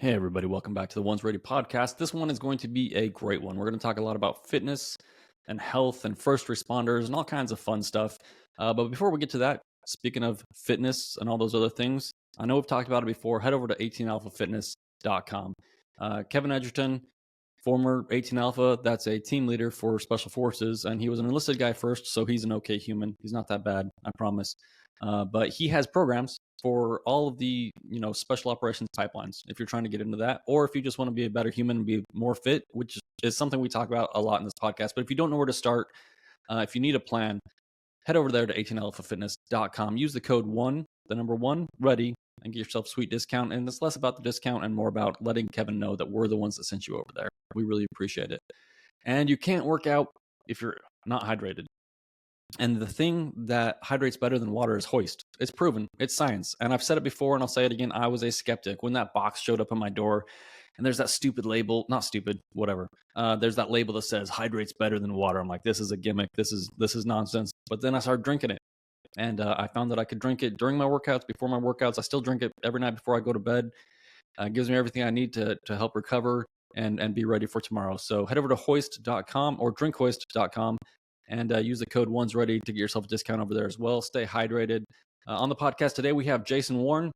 Hey, everybody, welcome back to the Ones Ready podcast. This one is going to be a great one. We're going to talk a lot about fitness and health and first responders and all kinds of fun stuff. But before we get to that, speaking of fitness and all those other things, I know we've talked about it before. Head over to 18alphafitness.com. Kevin Edgerton, former 18 Alpha, that's a team leader for Special Forces, and he was an enlisted guy first, so he's an okay human. He's not that bad, I promise. But he has programs for all of the special operations pipelines if you're trying to get into that, or if you just want to be a better human and be more fit, which is something we talk about a lot in this podcast. But if you don't know where to start, if you need a plan, head over there to 18alphafitness.com. Use the code one ready, and get yourself a sweet discount. And it's less about the discount and more about letting Kevin know that we're the ones that sent you over there. We really appreciate it. And you can't work out if you're not hydrated. And the thing that hydrates better than water is Hoist. It's proven. It's science. And I've said it before, and I'll say it again. I was a skeptic when that box showed up on my door, and there's that stupid label. Not stupid, whatever. There's that label that says hydrates better than water. I'm like, this is a gimmick. This is nonsense. But then I started drinking it, and I found that I could drink it during my workouts, before my workouts. I still drink it every night before I go to bed. It gives me everything I need to help recover and be ready for tomorrow. So head over to hoist.com or drinkhoist.com. And use the code ONESREADY to get yourself a discount over there as well. Stay hydrated. On the podcast today, we have Jason Warren.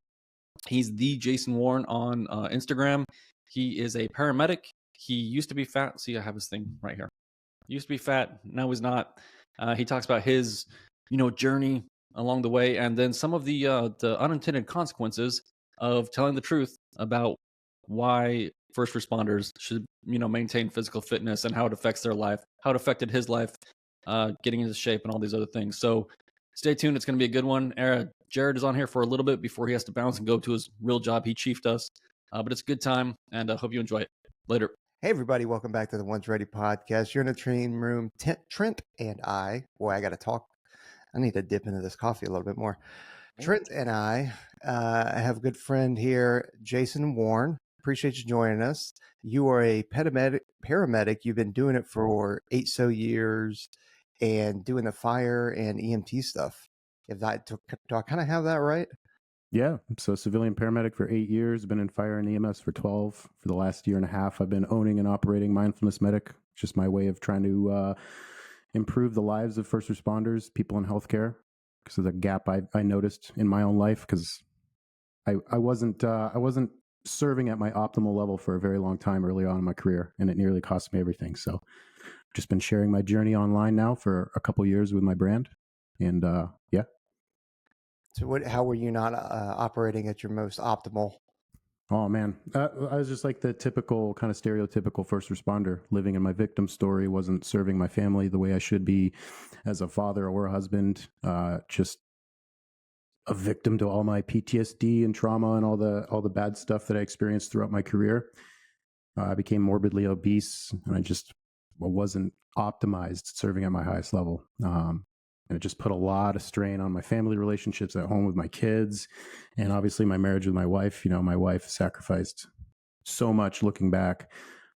He's the Jason Warren on Instagram. He is a paramedic. He used to be fat. See, I have his thing right here. He used to be fat. Now he's not. He talks about his, journey along the way, and then some of the unintended consequences of telling the truth about why first responders should, maintain physical fitness and how it affects their life, how it affected his life. Getting into shape and all these other things. So stay tuned. It's going to be a good one. Jared is on here for a little bit before he has to bounce and go to his real job. He chiefed us, but it's a good time, and I hope you enjoy it. Later. Hey, everybody. Welcome back to the Ones Ready podcast. You're in the training room. Trent and I, boy, I got to talk. I need to dip into this coffee a little bit more. Trent and I have a good friend here, Jason Warren. Appreciate you joining us. You are a paramedic. You've been doing it for 8 years and doing the fire and EMT stuff. Do I kind of have that right? Yeah. So civilian paramedic for 8 years, been in fire and EMS for 12. For the last year and a half, I've been owning and operating Mindfulness Medic, just my way of trying to improve the lives of first responders, people in healthcare, because of the gap I noticed in my own life, because I wasn't serving at my optimal level for a very long time early on in my career, and it nearly cost me everything. So just been sharing my journey online now for a couple years with my brand. And yeah. So how were you not operating at your most optimal? Oh man, I was just like the typical kind of stereotypical first responder, living in my victim story, wasn't serving my family the way I should be as a father or a husband, just a victim to all my PTSD and trauma and all the bad stuff that I experienced throughout my career. I became morbidly obese, and I wasn't optimized serving at my highest level. And it just put a lot of strain on my family relationships at home with my kids, and obviously my marriage with my wife. My wife sacrificed so much looking back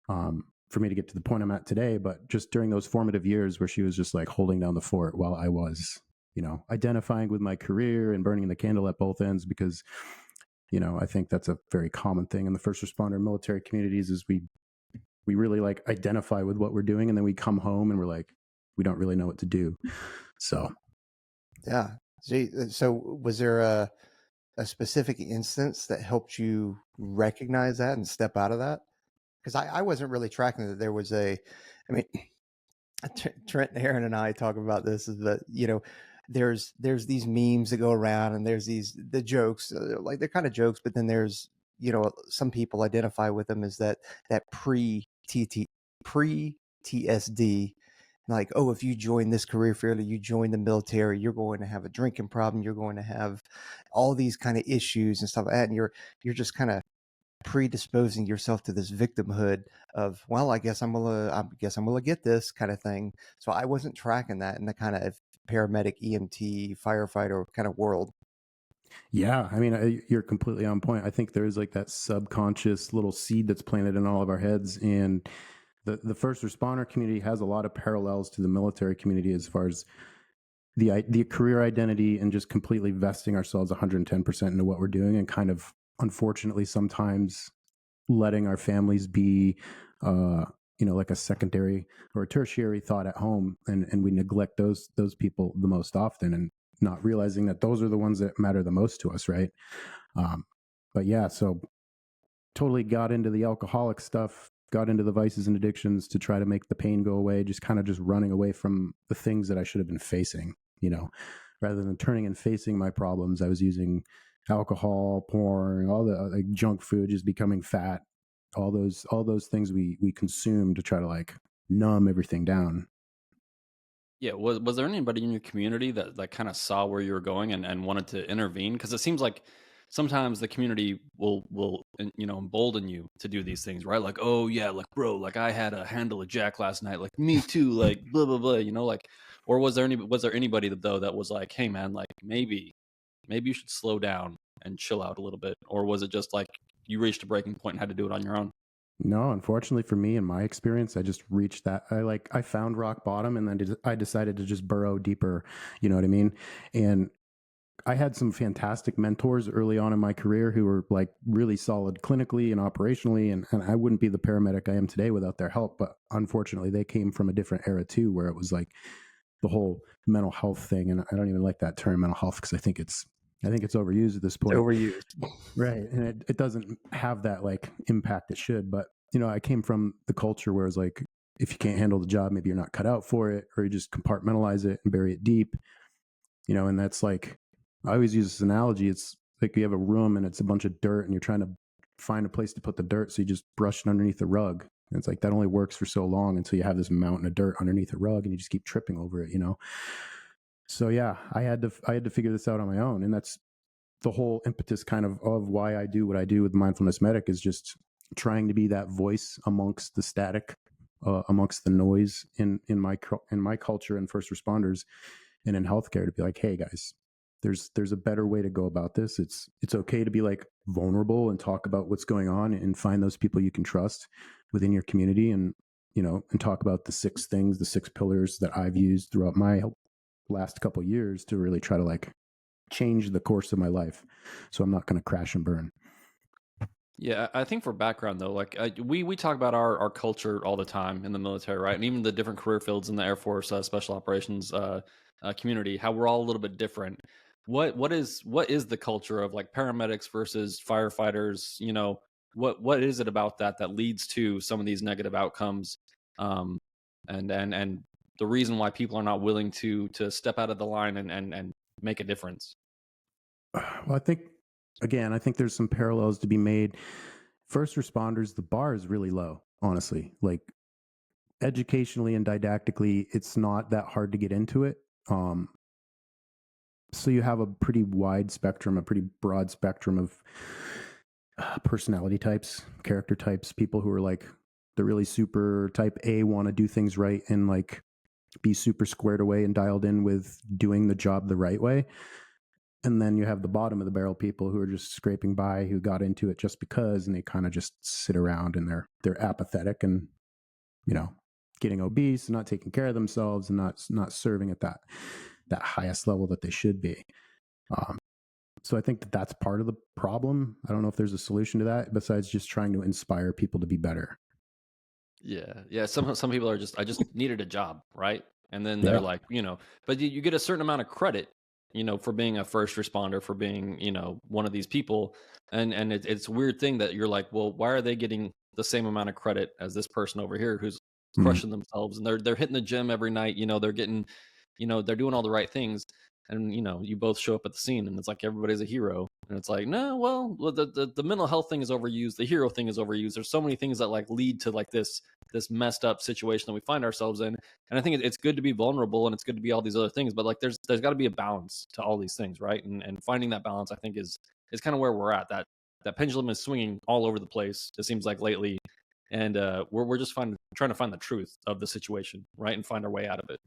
for me to get to the point I'm at today. But just during those formative years where she was just like holding down the fort while I was, identifying with my career and burning the candle at both ends, because, I think that's a very common thing in the first responder military communities is we really like identify with what we're doing, and then we come home and we're like, we don't really know what to do. So, yeah. So was there a specific instance that helped you recognize that and step out of that? Because I wasn't really tracking that there was Trent, Aaron, and I talk about this is that, there's these memes that go around, and there's the jokes, like they're kind of jokes, but then there's, some people identify with them as that pre-TSD, like, oh, if you join this career field or you join the military, you're going to have a drinking problem, you're going to have all these kind of issues and stuff like that, and you're just kind of predisposing yourself to this victimhood of, well, I guess I'm gonna get this kind of thing. So I wasn't tracking that in the kind of paramedic, EMT, firefighter kind of world. Yeah, I mean, you're completely on point. I think there's like that subconscious little seed that's planted in all of our heads, and the first responder community has a lot of parallels to the military community as far as the career identity and just completely vesting ourselves 110% into what we're doing, and kind of, unfortunately, sometimes letting our families be, like a secondary or a tertiary thought at home, and we neglect those people the most often, and not realizing that those are the ones that matter the most to us, right? But yeah, so totally got into the alcoholic stuff, got into the vices and addictions to try to make the pain go away, just kind of just running away from the things that I should have been facing, rather than turning and facing my problems. I was using alcohol, porn, all the like junk food, just becoming fat, all those things we consume to try to like numb everything down. Yeah, was there anybody in your community that kind of saw where you were going and wanted to intervene? Because it seems like sometimes the community will embolden you to do these things, right? Like, oh yeah, like bro, like I had a handle of Jack last night, like me too, like blah blah blah, like. Or was there anybody though that was like, hey man, like maybe you should slow down and chill out a little bit, or was it just like you reached a breaking point and had to do it on your own? No, unfortunately for me, in my experience, I just reached that. I found rock bottom, and then I decided to just burrow deeper. You know what I mean? And I had some fantastic mentors early on in my career who were like really solid clinically and operationally, and I wouldn't be the paramedic I am today without their help. But unfortunately, they came from a different era too, where it was like the whole mental health thing, and I don't even like that term mental health because I think it's overused at this point. Overused. Right. And it doesn't have that like impact it should. But, I came from the culture where it's like, if you can't handle the job, maybe you're not cut out for it, or you just compartmentalize it and bury it deep, and that's like, I always use this analogy. It's like you have a room and it's a bunch of dirt and you're trying to find a place to put the dirt. So you just brush it underneath the rug. And it's like, that only works for so long until you have this mountain of dirt underneath the rug and you just keep tripping over it, So yeah, I had to figure this out on my own. And that's the whole impetus kind of why I do what I do with Mindfulness Medic, is just trying to be that voice amongst the static, amongst the noise in my culture and first responders and in healthcare, to be like, hey guys, there's a better way to go about this. It's okay to be like vulnerable and talk about what's going on and find those people you can trust within your community, and and talk about the 6 pillars that I've used throughout my last couple of years to really try to like change the course of my life, so I'm not going to crash and burn. Yeah, I think for background though, like we talk about our culture all the time in the military, right? And even the different career fields in the Air Force, special operations community, how we're all a little bit different. What is the culture of like paramedics versus firefighters? What is it about that leads to some of these negative outcomes, um, and the reason why people are not willing to step out of the line and make a difference? Well, I think there's some parallels to be made. First responders, the bar is really low, honestly. Like educationally and didactically, it's not that hard to get into it. So you have a pretty wide spectrum, a pretty broad spectrum of personality types, character types, people who are like the really super type A, want to do things right and like be super squared away and dialed in with doing the job the right way. And then you have the bottom of the barrel people who are just scraping by, who got into it just because, and they kind of just sit around and they're apathetic and, getting obese and not taking care of themselves and not serving at that highest level that they should be. So I think that's part of the problem. I don't know if there's a solution to that besides just trying to inspire people to be better. Yeah. Some people are just, I just needed a job, right? And then they're Yeah. like, but you get a certain amount of credit, for being a first responder, for being, one of these people, and it's a weird thing that you're like, well, why are they getting the same amount of credit as this person over here who's Mm. crushing themselves, and they're hitting the gym every night, they're getting, they're doing all the right things, and you both show up at the scene and it's like everybody's a hero, and it's like, no, well, the mental health thing is overused, the hero thing is overused. There's so many things that like lead to like this messed up situation that we find ourselves in. And I think it's good to be vulnerable and it's good to be all these other things, but like there's got to be a balance to all these things, right? And finding that balance, I think, is kind of where we're at. That pendulum is swinging all over the place, it seems like, lately. And we're just trying to find the truth of the situation, right, and find our way out of it.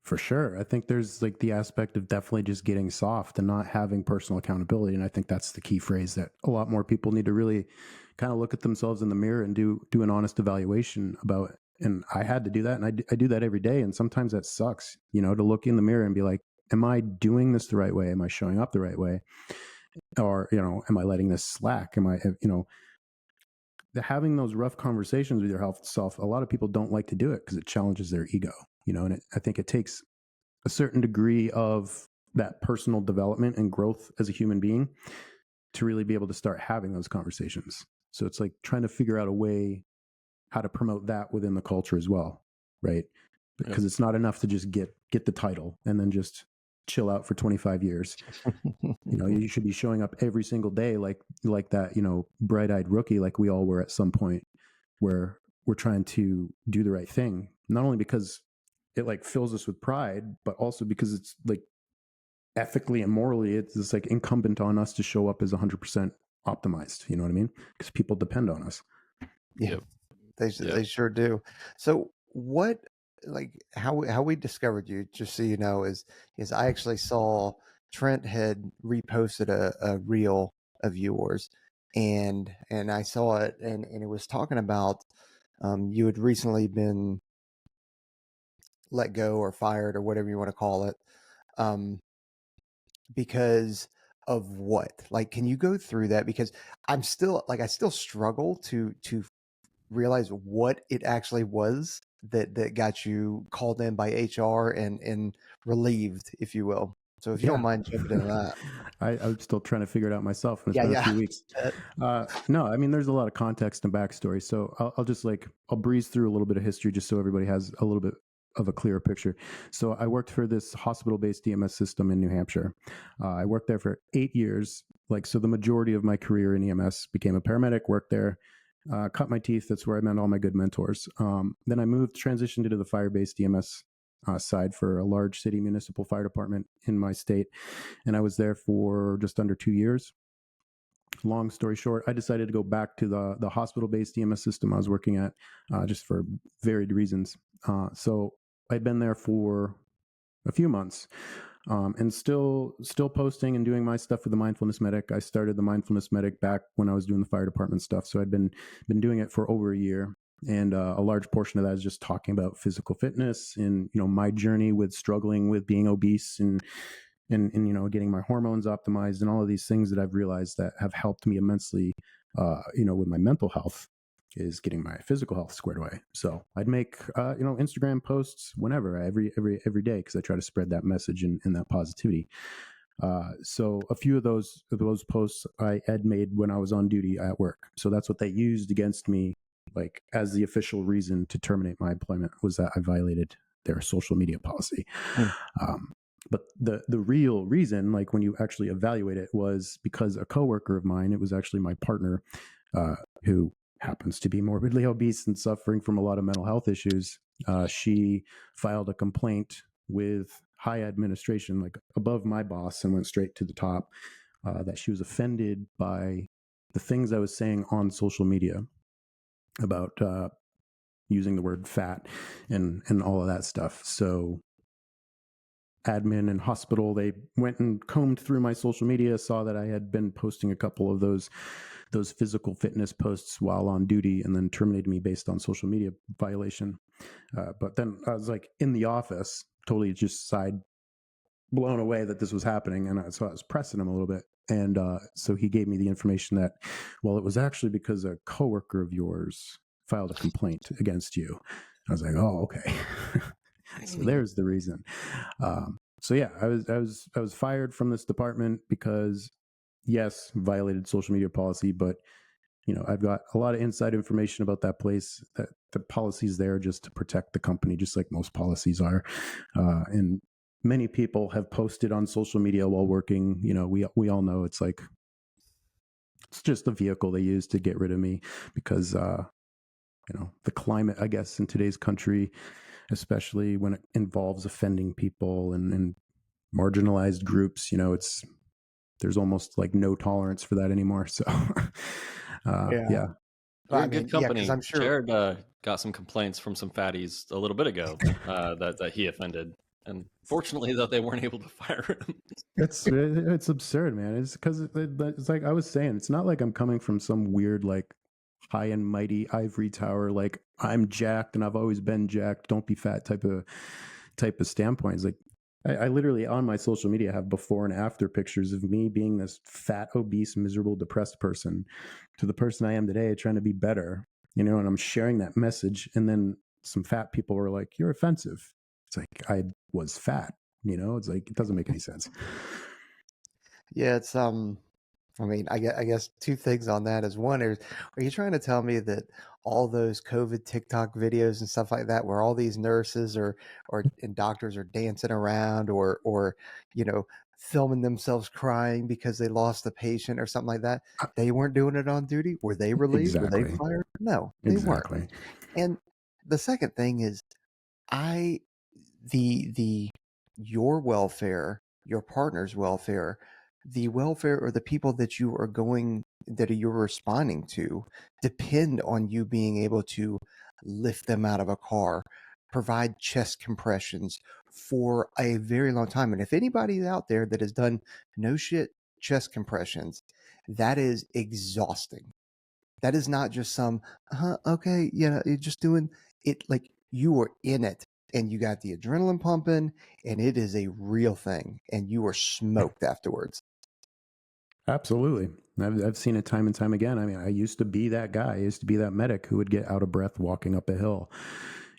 For sure. I think there's like the aspect of definitely just getting soft and not having personal accountability. And I think that's the key phrase that a lot more people need to really kind of look at themselves in the mirror and do an honest evaluation about. And I had to do that. And I do that every day. And sometimes that sucks, to look in the mirror and be like, am I doing this the right way? Am I showing up the right way? Or, am I letting this slack? Am I, having those rough conversations with your health self, a lot of people don't like to do it because it challenges their ego, and I think it takes a certain degree of that personal development and growth as a human being to really be able to start having those conversations. So it's like trying to figure out a way how to promote that within the culture as well, right? Because it's not enough to just get the title and then just chill out for 25 years. You should be showing up every single day like that, bright-eyed rookie like we all were at some point, where we're trying to do the right thing, not only because it like fills us with pride, but also because it's like ethically and morally, it's like incumbent on us to show up as 100% optimized. You know what I mean? Because people depend on us. Yeah, they sure do. So what, like how we discovered you, just so you know, is I actually saw Trent had reposted a reel of yours, and I saw it, and it was talking about you had recently been let go or fired or whatever you want to call it, because of what? Like, can you go through that? Because I'm still I still struggle to realize what it actually was that got you called in by HR and relieved, if you will. So if you don't mind jumping into that. I'm still trying to figure it out myself, and it's been a few weeks. No, I mean, there's a lot of context and backstory. So I'll just I'll breeze through a little bit of history just so everybody has a little bit of a clearer picture. So I worked for this hospital-based EMS system in New Hampshire. I worked there for 8 years. So the majority of my career in EMS, became a paramedic, worked there, cut my teeth. That's where I met all my good mentors. Then I transitioned into the fire-based EMS side for a large city municipal fire department in my state. And I was there for just under 2 years. Long story short, I decided to go back to the hospital-based EMS system I was working at, just for varied reasons. So I'd been there for a few months, and still posting and doing my stuff with the Mindfulness Medic. I started the Mindfulness Medic back when I was doing the fire department stuff. So I'd been doing it for over a year. And a large portion of that is just talking about physical fitness and, my journey with struggling with being obese and getting my hormones optimized and all of these things that I've realized that have helped me immensely, with my mental health, is getting my physical health squared away. So I'd make, Instagram posts whenever, every day, because I try to spread that message and that positivity. So a few of those posts I had made when I was on duty at work. So that's what they used against me, as the official reason to terminate my employment, was that I violated their social media policy. But the real reason, when you actually evaluate it, was because a coworker of mine, it was actually my partner, who happens to be morbidly obese and suffering from a lot of mental health issues. She filed a complaint with high administration, above my boss, and went straight to the top, that she was offended by the things I was saying on social media about using the word fat and all of that stuff. So admin and hospital, they went and combed through my social media, saw that I had been posting a couple of those physical fitness posts while on duty, and then terminated me based on social media violation. But then I was in the office, totally just blown away that this was happening. And so I was pressing him a little bit. And so he gave me the information that, well, it was actually because a coworker of yours filed a complaint against you. I was like, oh, okay. So there's the reason. So yeah, I was fired from this department because, yes, violated social media policy, but I've got a lot of inside information about that place, that the policy's there just to protect the company, just like most policies are. And many people have posted on social media while working. We all know it's just a vehicle they use to get rid of me, because the climate, I guess, in today's country, especially when it involves offending people and marginalized groups, there's almost no tolerance for that anymore. So yeah. You're in good company. I'm sure Jared got some complaints from some fatties a little bit ago that he offended, and fortunately, though, they weren't able to fire him. It's absurd, man. It's because it's like I was saying, it's not like I'm coming from some weird high and mighty ivory tower, I'm jacked and I've always been jacked, don't be fat type of standpoint. It's I literally on my social media have before and after pictures of me being this fat, obese, miserable, depressed person to the person I am today, trying to be better, and I'm sharing that message. And then some fat people were like, "You're offensive." It's like, I was fat, it's like, it doesn't make any sense. Yeah, it's I mean, I guess two things on that is one is, are you trying to tell me that all those COVID TikTok videos and stuff like that, where all these nurses or and doctors are dancing around or filming themselves crying because they lost a patient or something like that, they weren't doing it on duty? Were they relieved? Were they Exactly. fired? No, they weren't. Exactly. And the second thing is, I the your welfare, your partner's welfare, the welfare or the people that you're responding to depend on you being able to lift them out of a car, provide chest compressions for a very long time. And if anybody out there that has done no shit chest compressions, that is exhausting. That is not just some, okay, you're just doing it, like you are in it and you got the adrenaline pumping and it is a real thing and you are smoked afterwards. Absolutely. I've seen it time and time again. I mean, I used to be that guy. I used to be that medic who would get out of breath walking up a hill.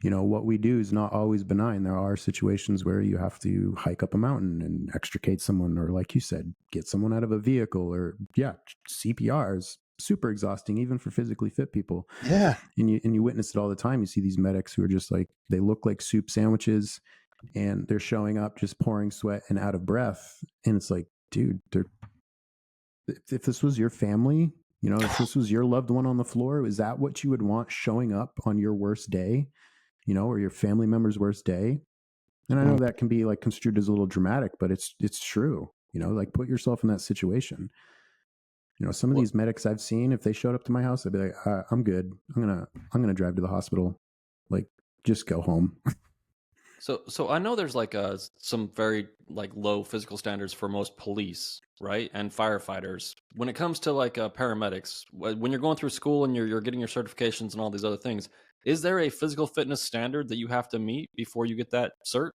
What we do is not always benign. There are situations where you have to hike up a mountain and extricate someone, or like you said, get someone out of a vehicle, or CPR is super exhausting, even for physically fit people. Yeah. And you witness it all the time. You see these medics who are just like, they look like soup sandwiches and they're showing up just pouring sweat and out of breath. And it's like, dude, if this was your family, if this was your loved one on the floor, is that what you would want showing up on your worst day, or your family member's worst day? And I know that can be like construed as a little dramatic, but it's true. Like, put yourself in that situation. Some of these medics I've seen, if they showed up to my house, I'd be like, I'm good. I'm gonna drive to the hospital. Like, just go home. So I know there's like some very like low physical standards for most police, right, and firefighters. When it comes to like paramedics, when you're going through school and you're getting your certifications and all these other things, is there a physical fitness standard that you have to meet before you get that cert?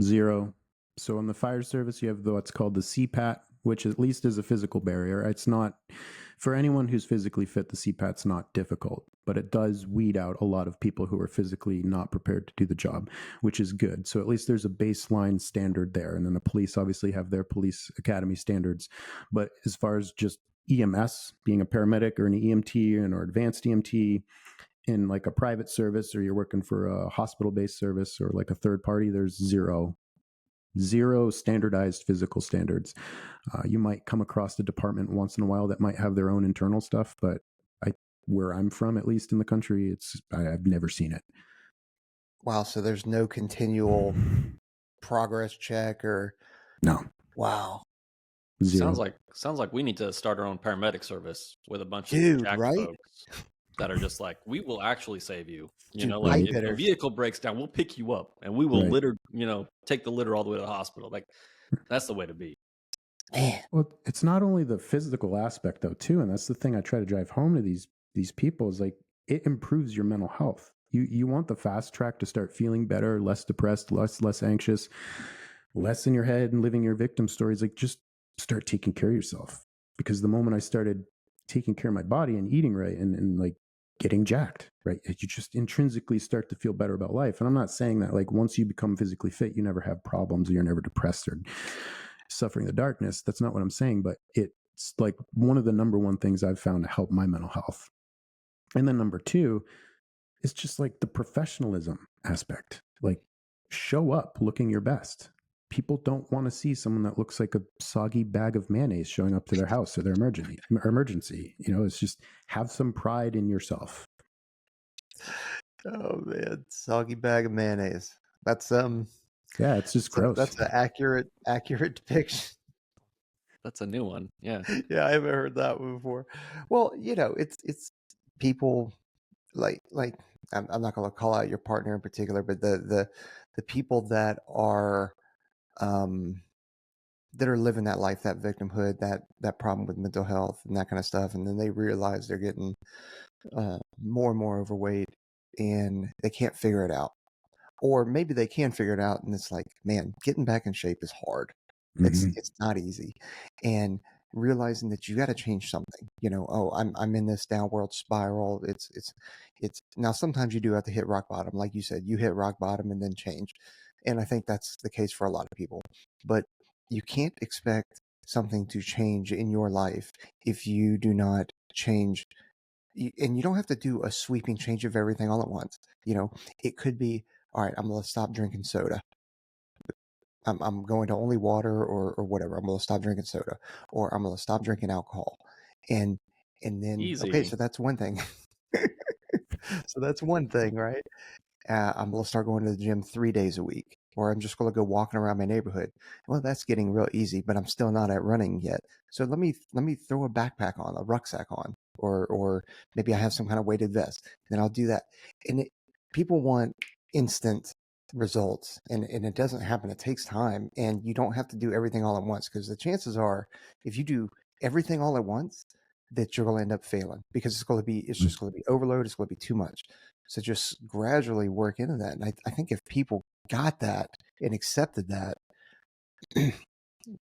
Zero. So in the fire service, you have what's called the CPAT, which at least is a physical barrier. It's not for anyone who's physically fit. The CPAT's not difficult, but it does weed out a lot of people who are physically not prepared to do the job, which is good. So at least there's a baseline standard there. And then the police obviously have their police academy standards. But as far as just EMS, being a paramedic or an EMT or advanced EMT, in like a private service, or you're working for a hospital-based service or like a third party, there's zero standardized physical standards. You might come across a department once in a while that might have their own internal stuff, but where I'm from, at least in the country, I've never seen it. Wow. So there's no continual progress check or No. wow. Zero. Sounds like we need to start our own paramedic service with a bunch of jacked Right? folks that are just like, we will actually save you. Dude, Like pipe if a hitters. vehicle breaks down, we'll pick you up and we will Right. litter, take the litter all the way to the hospital. Like, that's the way to be. Man. Well, it's not only the physical aspect though, too, and that's the thing I try to drive home to these people is like, it improves your mental health. You want the fast track to start feeling better, less depressed, less anxious, less in your head and living your victim stories. Like, just start taking care of yourself. Because the moment I started taking care of my body and eating right and like getting jacked, right, you just intrinsically start to feel better about life. And I'm not saying that like once you become physically fit, you never have problems or you're never depressed or suffering the darkness. That's not what I'm saying, but it's like one of the number one things I've found to help my mental health. And then number two is just like the professionalism aspect. Like, show up looking your best. People don't want to see someone that looks like a soggy bag of mayonnaise showing up to their house or their emergency. It's just, have some pride in yourself. Oh man, soggy bag of mayonnaise. That's Yeah, it's just gross. That's an accurate depiction. That's a new one. Yeah. Yeah, I haven't heard that one before. Well, it's people like I'm not going to call out your partner in particular, but the people that are living that life, that victimhood, that problem with mental health and that kind of stuff, and then they realize they're getting more and more overweight and they can't figure it out, or maybe they can figure it out and it's like, man, getting back in shape is hard. It's not easy. And realizing that you got to change something, oh, I'm in this downward spiral. It's now sometimes you do have to hit rock bottom. Like you said, you hit rock bottom and then change. And I think that's the case for a lot of people. But you can't expect something to change in your life if you do not change. And you don't have to do a sweeping change of everything all at once. It could be, all right, I'm going to stop drinking soda. I'm going to only water or whatever. I'm going to stop drinking soda, or I'm going to stop drinking alcohol. And then, okay, Easy. so that's one thing. So that's one thing, right? I'm going to start going to the gym 3 days a week, or I'm just going to go walking around my neighborhood. Well, that's getting real easy, but I'm still not at running yet. So let me throw a backpack on, a rucksack on, or maybe I have some kind of weighted vest. Then I'll do that. And people want instant results, and it doesn't happen. It takes time, and you don't have to do everything all at once, because the chances are, if you do everything all at once, that you're going to end up failing, because it's just going to be overload. It's going to be too much. So just gradually work into that. And I think if people got that and accepted that,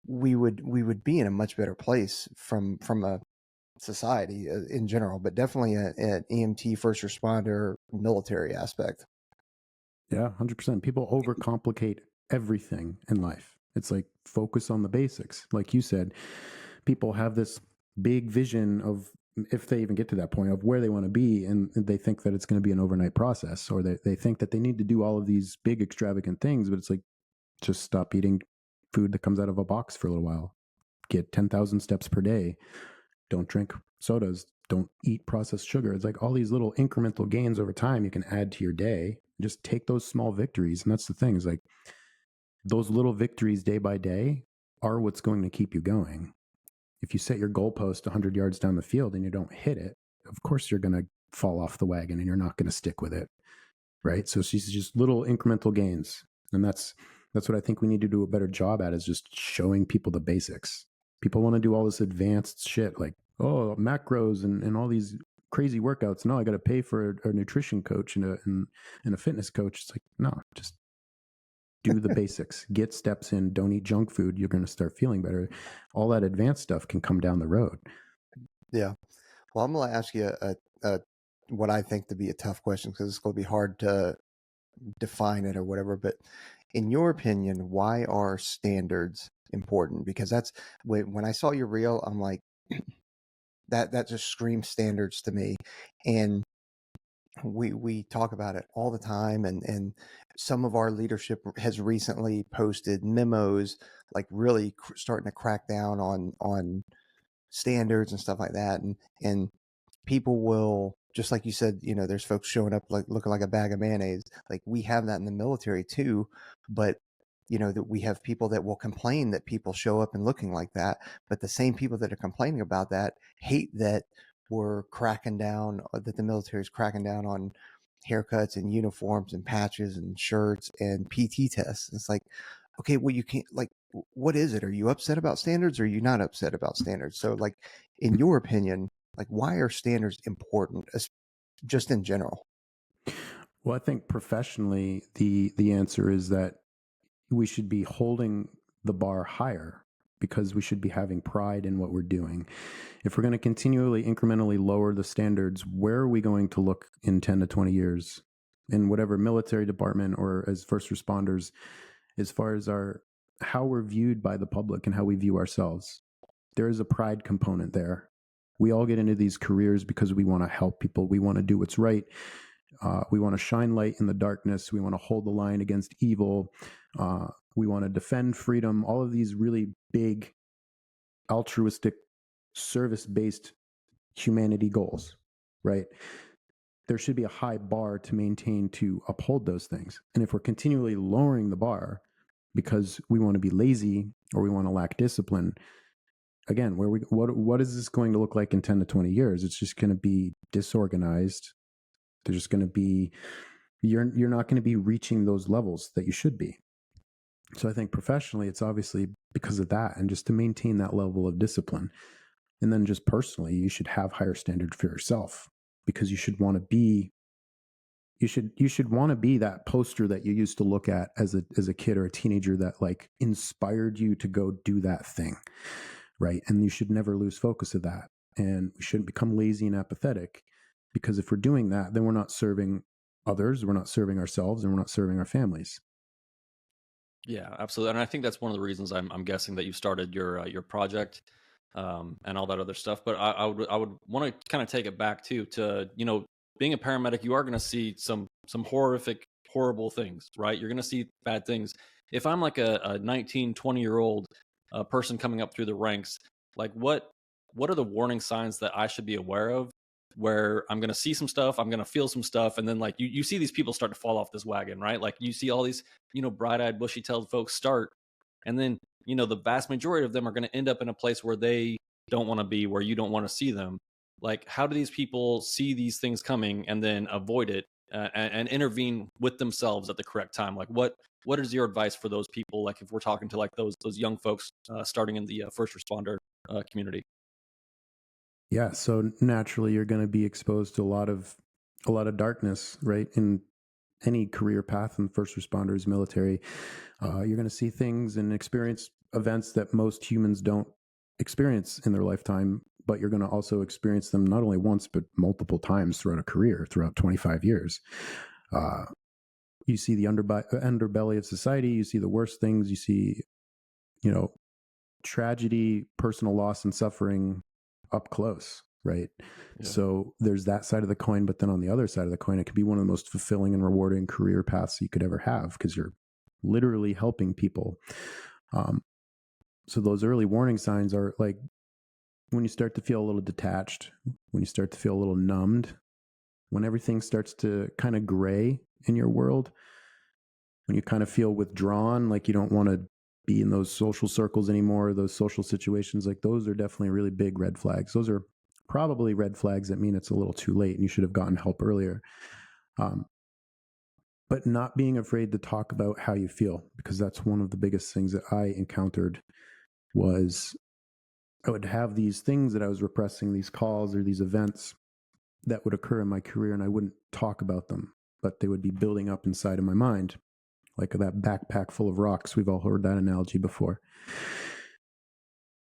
we would be in a much better place from a society in general, but definitely an EMT, first responder, military aspect. Yeah, 100%. People overcomplicate everything in life. It's like focus on the basics. Like you said, people have this big vision of, if they even get to that point, of where they want to be, and they think that it's going to be an overnight process, or they think that they need to do all of these big extravagant things, but it's like, just stop eating food that comes out of a box for a little while. Get 10,000 steps per day. Don't drink sodas. Don't eat processed sugar. It's like all these little incremental gains over time you can add to your day. Just take those small victories. And that's the thing, is like those little victories day by day are what's going to keep you going. If you set your goalpost 100 yards down the field and you don't hit it, of course you're going to fall off the wagon and you're not going to stick with it. Right. So it's just little incremental gains. And that's what I think we need to do a better job at, is just showing people the basics. People want to do all this advanced shit like, oh, macros and all these crazy workouts. No, I got to pay for a nutrition coach and a fitness coach. It's like, no, just do the basics, get steps in, don't eat junk food. You're going to start feeling better. All that advanced stuff can come down the road. Yeah. Well, I'm going to ask you what I think to be a tough question, because it's going to be hard to define it or whatever. But in your opinion, why are standards important? Because that's when I saw your reel, I'm like, that just screams standards to me. And we talk about it all the time, and some of our leadership has recently posted memos, like really starting to crack down on standards and stuff like that. And people will, just like you said, there's folks showing up like looking like a bag of mayonnaise. Like, we have that in the military too, but that we have people that will complain that people show up and looking like that. But the same people that are complaining about that hate that we're cracking down, that the military is cracking down on haircuts and uniforms and patches and shirts and PT tests. It's like, okay, well, you can't, like, what is it? Are you upset about standards, or are you not upset about standards? So, like, in your opinion, like, why are standards important, just in general? Well, I think professionally, the answer is that we should be holding the bar higher, because we should be having pride in what we're doing. If we're going to continually incrementally lower the standards, where are we going to look in 10 to 20 years in whatever military department or as first responders, as far as how we're viewed by the public and how we view ourselves? There is a pride component there. We all get into these careers because we want to help people. We want to do what's right. We want to shine light in the darkness. We want to hold the line against evil. We want to defend freedom. All of these really big, altruistic, service-based humanity goals, right? There should be a high bar to maintain, to uphold those things. And if we're continually lowering the bar because we want to be lazy or we want to lack discipline, again, what is this going to look like in 10 to 20 years? It's just going to be disorganized. They're just going to be, you're not going to be reaching those levels that you should be. So I think professionally, it's obviously because of that, and just to maintain that level of discipline. And then just personally, you should have higher standards for yourself, because you should want to be you should want to be that poster that you used to look at as a kid or a teenager that like inspired you to go do that thing, right? And you should never lose focus of that. And we shouldn't become lazy and apathetic, because if we're doing that, then we're not serving others, we're not serving ourselves, and we're not serving our families. Yeah, absolutely. And I think that's one of the reasons I'm guessing that you started your project, and all that other stuff. But I would want to kind of take it back too to, being a paramedic, you are going to see some horrific, horrible things, right? You're going to see bad things. If I'm like a 19, 20-year old person coming up through the ranks, like what are the warning signs that I should be aware of, where I'm going to see some stuff, I'm going to feel some stuff, and then like you see these people start to fall off this wagon, right? Like you see all these, bright-eyed, bushy-tailed folks start, and then, the vast majority of them are going to end up in a place where they don't want to be, where you don't want to see them. Like, how do these people see these things coming and then avoid it, and intervene with themselves at the correct time? Like, what is your advice for those people? Like, if we're talking to like those young folks starting in the first responder community. Yeah, so naturally you're going to be exposed to a lot of darkness, right? In any career path in first responders, military, you're going to see things and experience events that most humans don't experience in their lifetime, but you're going to also experience them not only once, but multiple times throughout a career, throughout 25 years. You see the underbelly of society, you see the worst things, you see, tragedy, personal loss and suffering up close, right? Yeah. So there's that side of the coin, but then on the other side of the coin, it could be one of the most fulfilling and rewarding career paths you could ever have, because you're literally helping people. So those early warning signs are like when you start to feel a little detached, when you start to feel a little numbed, when everything starts to kind of gray in your world, when you kind of feel withdrawn, like you don't want to be in those social circles anymore, those social situations, like those are definitely really big red flags. Those are probably red flags that mean it's a little too late and you should have gotten help earlier. But not being afraid to talk about how you feel, because that's one of the biggest things that I encountered. Was I would have these things that I was repressing, these calls or these events that would occur in my career, and I wouldn't talk about them, but they would be building up inside of my mind, like that backpack full of rocks. We've all heard that analogy before.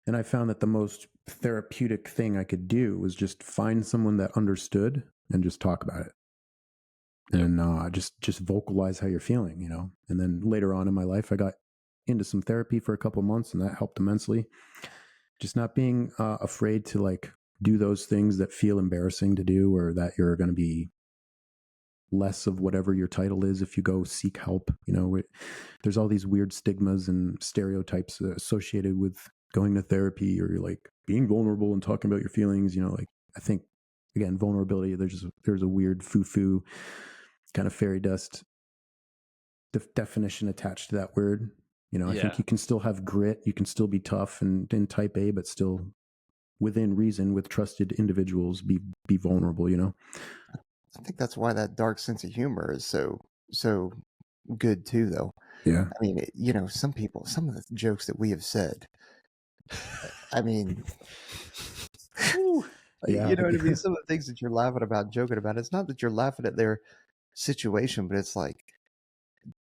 And I found that the most therapeutic thing I could do was just find someone that understood and just talk about it. And just vocalize how you're feeling, And then later on in my life, I got into some therapy for a couple of months, and that helped immensely. Just not being afraid to like do those things that feel embarrassing to do, or that you're going to be less of whatever your title is if you go seek help. There's all these weird stigmas and stereotypes associated with going to therapy, or you're like being vulnerable and talking about your feelings. Like, I think again, vulnerability, there's a weird foo-foo kind of fairy dust definition attached to that word. I think you can still have grit, you can still be tough and type A, but still within reason with trusted individuals be vulnerable. I think that's why that dark sense of humor is so good too, though. Yeah. I mean, some of the jokes that we have said, I mean, Yeah. you know what I mean? Some of the things that you're laughing about, joking about, it's not that you're laughing at their situation, but it's like,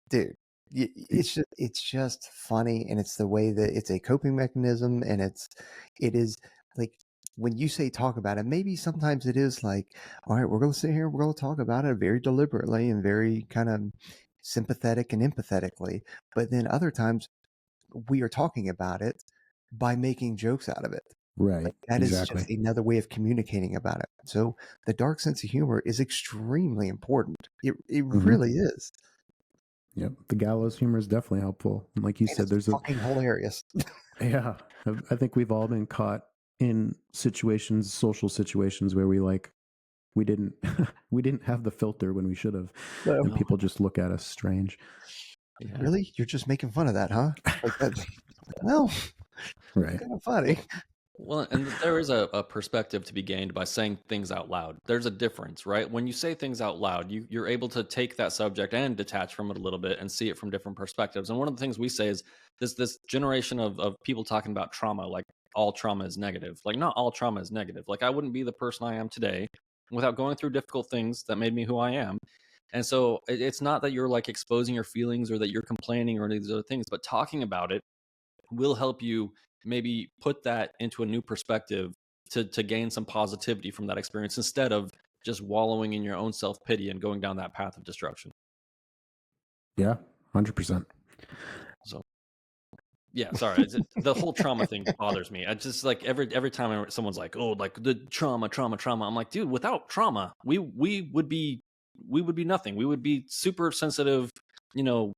dude, it's just funny, and it's the way that it's a coping mechanism, and it is like when you say talk about it, maybe sometimes it is like, all right, we're going to sit here, we're going to talk about it very deliberately and very kind of sympathetic and empathetically, but then other times we are talking about it by making jokes out of it. Right. Like, that exactly. is just another way of communicating about it. So the dark sense of humor is extremely important. It really is. Yep. The gallows humor is definitely helpful. And like you said, there's fucking hilarious. Yeah. I think we've all been caught in social situations where we didn't have the filter when we should have. No. And people just look at us strange. Yeah. Really? You're just making fun of that, huh? Like that? No. Right. Kind of funny. Well, and there is a perspective to be gained by saying things out loud. There's a difference, right? When you say things out loud, you're able to take that subject and detach from it a little bit and see it from different perspectives. And one of the things we say is this generation of people talking about trauma, like all trauma is negative. Like, not all trauma is negative. Like, I wouldn't be the person I am today without going through difficult things that made me who I am. And so it's not that you're like exposing your feelings or that you're complaining or any of these other things, but talking about it will help you maybe put that into a new perspective to gain some positivity from that experience instead of just wallowing in your own self-pity and going down that path of destruction. Yeah, 100%. So yeah, sorry. The whole trauma thing bothers me. I just like every time someone's like, "Oh, like the trauma." I'm like, dude, without trauma, we would be nothing. We would be super sensitive, you know,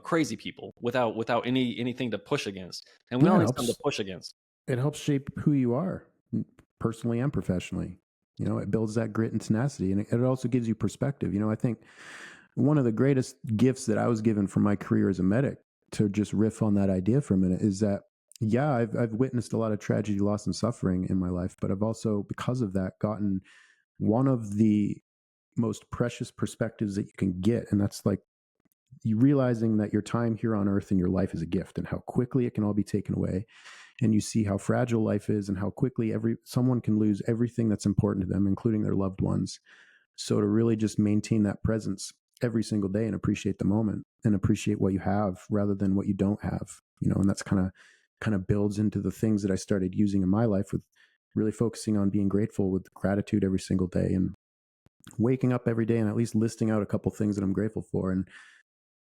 crazy people without anything to push against. And we Yeah, all need something to push against. It helps shape who you are, personally and professionally. It builds that grit and tenacity, and it also gives you perspective. I think one of the greatest gifts that I was given from my career as a medic, to just riff on that idea for a minute, is that, yeah, I've witnessed a lot of tragedy, loss, and suffering in my life, but I've also, because of that, gotten one of the most precious perspectives that you can get. And that's like you realizing that your time here on earth and your life is a gift, and how quickly it can all be taken away. And you see how fragile life is, and how quickly someone can lose everything that's important to them, including their loved ones. So to really just maintain that presence every single day and appreciate the moment and appreciate what you have rather than what you don't have, and that's kind of builds into the things that I started using in my life, with really focusing on being grateful, with gratitude every single day, and waking up every day and at least listing out a couple things that I'm grateful for, and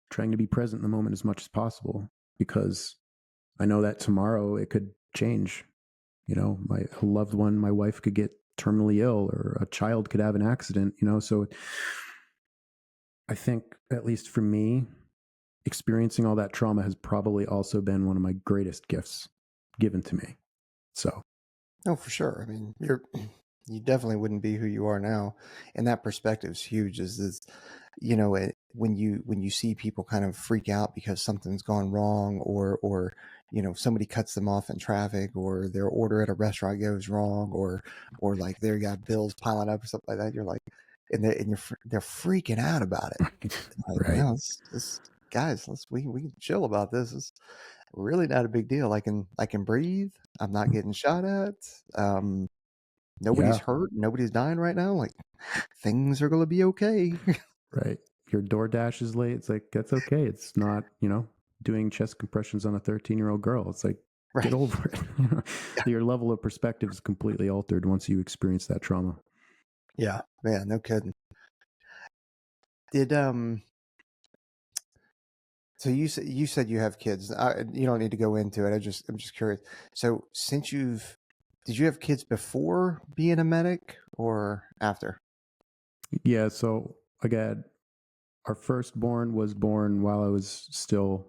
trying to be present in the moment as much as possible, because I know that tomorrow it could change. My loved one, my wife, could get terminally ill, or a child could have an accident, so I think, at least for me, experiencing all that trauma has probably also been one of my greatest gifts given to me. So, Oh, for sure. I mean, you definitely wouldn't be who you are now, and that perspective is huge. When you see people kind of freak out because something's gone wrong, or somebody cuts them off in traffic, or their order at a restaurant goes wrong, or like they got bills piling up or something like that. You're like, and they're freaking out about it. Like, right. no, guys, we can chill about this. It's really not a big deal. I can breathe. I'm not getting shot at. Nobody's hurt. Nobody's dying right now. Like, things are going to be okay. Right. Your DoorDash is late. It's like, that's okay. It's not, doing chest compressions on a 13-year-old girl. It's like, Right. get over it. Yeah. Your level of perspective is completely altered once you experience that trauma. Yeah, man, no kidding. So you said you have kids. You don't need to go into it. I'm just curious. So did you have kids before being a medic or after? Yeah. So again, our firstborn was born while I was still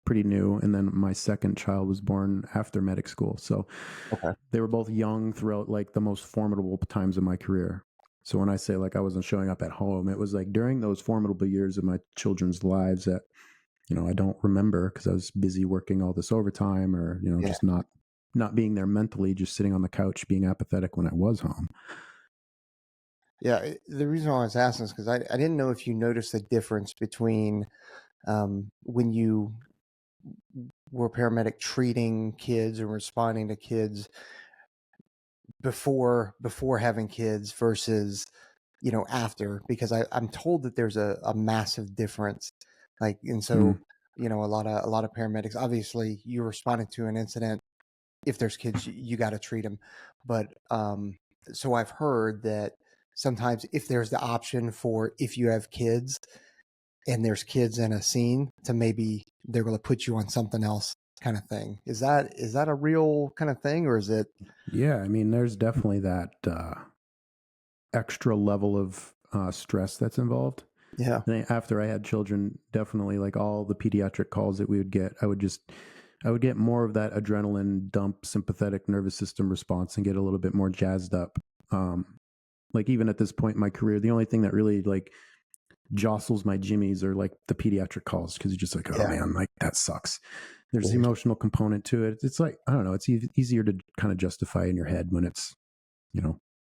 pretty new, and then my second child was born after medic school. So Okay. they were both young throughout like the most formidable times of my career. So when I say like I wasn't showing up at home, it was like during those formidable years of my children's lives that, I don't remember, because I was busy working all this overtime, or, Yeah. just not being there mentally, just sitting on the couch being apathetic when I was home. Yeah. The reason why I was asking is because I didn't know if you noticed the difference between when you were paramedic treating kids and responding to kids before having kids versus after, because I'm told that there's a massive difference. Like, and so a lot of paramedics, obviously you're responding to an incident. If there's kids, you got to treat them. But so I've heard that sometimes if there's the option for, if you have kids and there's kids in a scene, to maybe they're going to put you on something else, kind of thing. Is that a real kind of thing, or is it? Yeah, I mean, there's definitely that extra level of stress that's involved. Yeah. And after I had children, definitely, like all the pediatric calls that we would get, I would get more of that adrenaline dump, sympathetic nervous system response, and get a little bit more jazzed up. Like even at this point in my career, the only thing that really like jostles my jimmies are like the pediatric calls, because you're just like, oh man, like that sucks. There's the emotional component to it. It's like, I don't know, it's easier to kind of justify in your head when it's,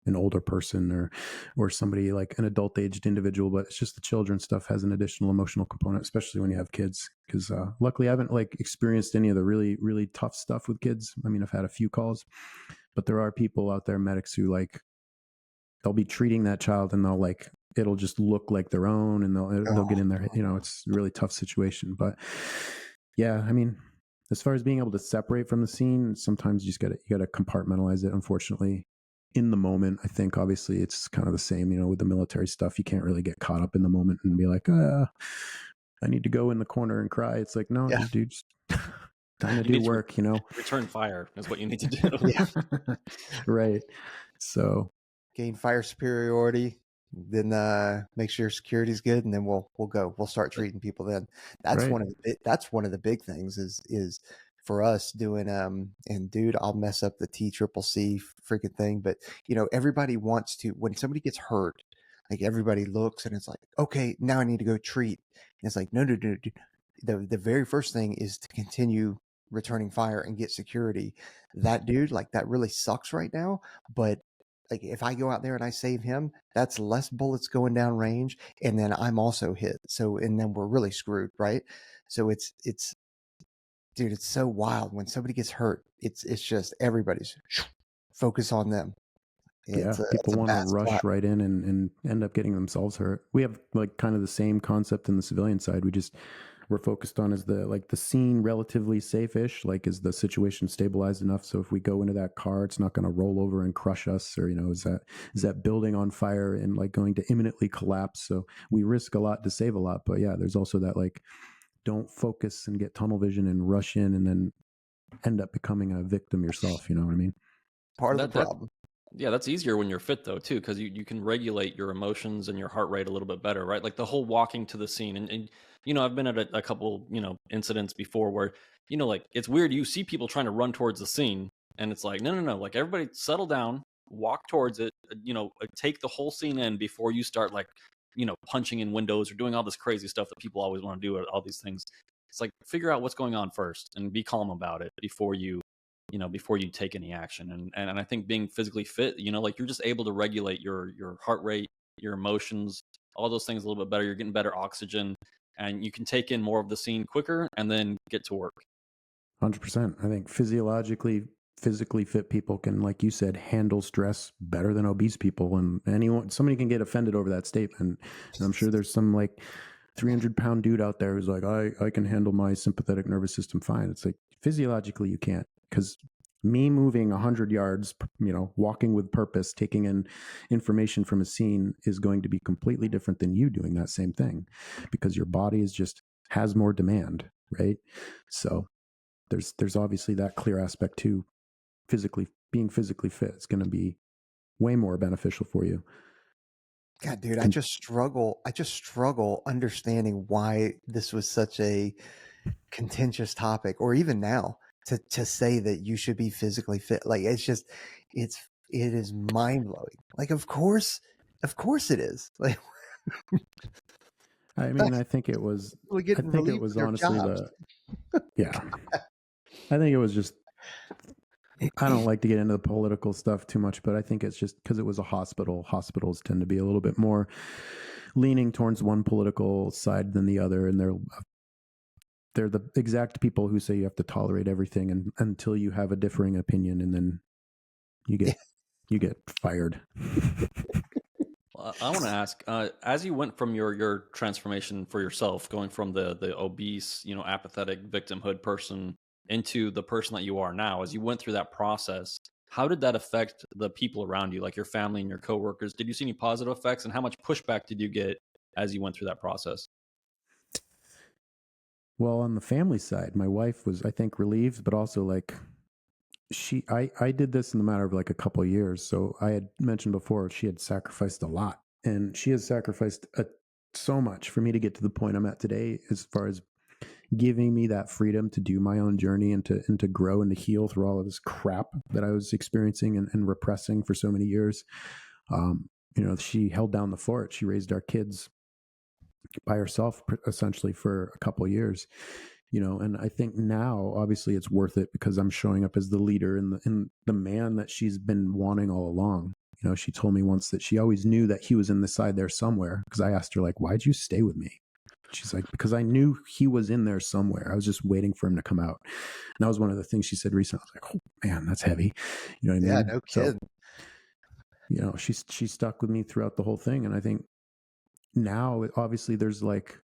an older person or somebody like an adult aged individual, but it's just the children stuff has an additional emotional component, especially when you have kids. Because luckily I haven't like experienced any of the really, really tough stuff with kids. I mean, I've had a few calls, but there are people out there, medics, who like, they'll be treating that child and they'll like it'll just look like their own, and they'll get in there. It's a really tough situation. But yeah, I mean, as far as being able to separate from the scene, sometimes you got to compartmentalize it. Unfortunately, in the moment, I think obviously it's kind of the same. With the military stuff, you can't really get caught up in the moment and be like, I need to go in the corner and cry. It's like, no, just time to do work. Return fire is what you need to do. Yeah. Right. So gain fire superiority, then make sure security's good, and then we'll start treating people. Then that's right. one of the big things is for us doing and dude, I'll mess up the TCCC freaking thing, but everybody wants to, when somebody gets hurt, like everybody looks and it's like, okay, now I need to go treat, and it's like no. The very first thing is to continue returning fire and get security. That dude, like, that really sucks right now, but like if I go out there and I save him, that's less bullets going down range, and then I'm also hit. So, and then we're really screwed, right? So it's dude, it's so wild when somebody gets hurt. It's just everybody's focus on them. People want to rush right in and end up getting themselves hurt. We have like kind of the same concept in the civilian side. We're focused on, is the scene relatively safe-ish? Like, is the situation stabilized enough so if we go into that car, it's not going to roll over and crush us? Or, is that building on fire and like going to imminently collapse? So we risk a lot to save a lot. But yeah, there's also that, like, don't focus and get tunnel vision and rush in and then end up becoming a victim yourself. You know what I mean? Part of the problem. Yeah, that's easier when you're fit though too, because you can regulate your emotions and your heart rate a little bit better, right? Like the whole walking to the scene, and I've been at a couple incidents before where like it's weird. You see people trying to run towards the scene, and it's like no, like everybody settle down, walk towards it, take the whole scene in before you start like punching in windows or doing all this crazy stuff that people always want to do. All these things, it's like figure out what's going on first and be calm about it before you take any action. And I think being physically fit, like you're just able to regulate your heart rate, your emotions, all those things a little bit better. You're getting better oxygen, and you can take in more of the scene quicker and then get to work. 100%. I think physically fit people can, like you said, handle stress better than obese people. And somebody can get offended over that statement. And I'm sure there's some like 300-pound dude out there who's like, I can handle my sympathetic nervous system fine. It's like, physiologically you can't, because me moving 100 yards, walking with purpose, taking in information from a scene is going to be completely different than you doing that same thing, because your body has more demand, right? So there's obviously that clear aspect too. Being physically fit is going to be way more beneficial for you. God, dude, I just struggle understanding why this was such a contentious topic, or even now to say that you should be physically fit. Like, it is mind-blowing. Like, of course it is. Like, I mean, I think it was honestly yeah. I think it was just, I don't like to get into the political stuff too much, but I think it's just because it was a hospital. Hospitals tend to be a little bit more leaning towards one political side than the other, and they're the exact people who say you have to tolerate everything until you have a differing opinion, and then you get fired. I want to ask, as you went from your transformation for yourself, going from the obese, apathetic victimhood person into the person that you are now, as you went through that process, how did that affect the people around you, like your family and your coworkers? Did you see any positive effects, and how much pushback did you get as you went through that process? Well, on the family side, my wife was, I think, relieved, but also like I did this in the matter of like a couple of years. So I had mentioned before, she had sacrificed a lot, and she has sacrificed so much for me to get to the point I'm at today, as far as giving me that freedom to do my own journey and to grow and to heal through all of this crap that I was experiencing and repressing for so many years. She held down the fort. She raised our kids by herself essentially for a couple of years, and I think now obviously it's worth it because I'm showing up as the leader and the man that she's been wanting all along. She told me once that she always knew that he was in the side there somewhere, because I asked her, like, why'd you stay with me? She's like, because I knew he was in there somewhere. I was just waiting for him to come out. And that was one of the things she said recently. I was like, oh man, that's heavy. You know what I mean? Yeah, no kidding. So, she stuck with me throughout the whole thing. And I think now obviously there's like,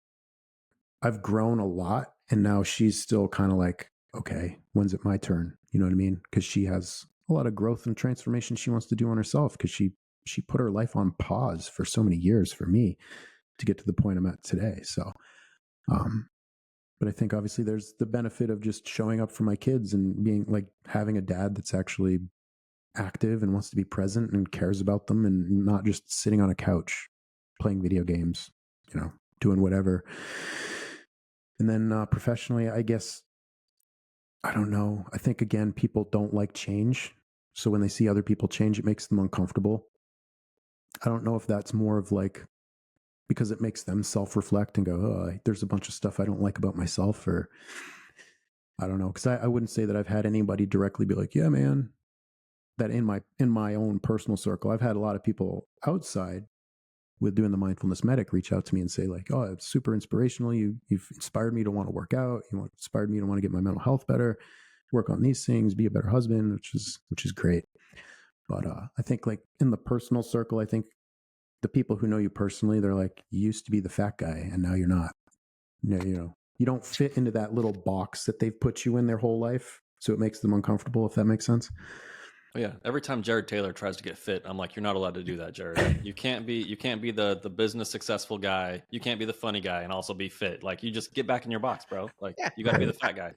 I've grown a lot, and now she's still kind of like, okay, when's it my turn? You know what I mean? Because she has a lot of growth and transformation she wants to do on herself, because she put her life on pause for so many years for me to get to the point I'm at today. So, but I think obviously there's the benefit of just showing up for my kids and being like having a dad that's actually active and wants to be present and cares about them, and not just sitting on a couch playing video games, you know, doing whatever. And then professionally, I guess, I don't know. I think, again, people don't like change. So when they see other people change, it makes them uncomfortable. I don't know if that's more of like, because it makes them self-reflect and go, oh, there's a bunch of stuff I don't like about myself, or I don't know. Because I wouldn't say that I've had anybody directly be like, yeah, man, that in my own personal circle. I've had a lot of people outside with doing the Mindfulness Medic reach out to me and say like, oh, it's super inspirational. You've inspired me to want to work out. Inspired me to want to get my mental health better, work on these things, be a better husband, which is great. But I think like in the personal circle, I think the people who know you personally, they're like, you used to be the fat guy and now you're not. You don't fit into that little box that they've put you in their whole life. So it makes them uncomfortable, if that makes sense. Oh, yeah. Every time Jared Taylor tries to get fit, I'm like, you're not allowed to do that, Jared. You can't be the business successful guy. You can't be the funny guy and also be fit. Like, you just get back in your box, bro. Like, Yeah. you got to be the fat guy.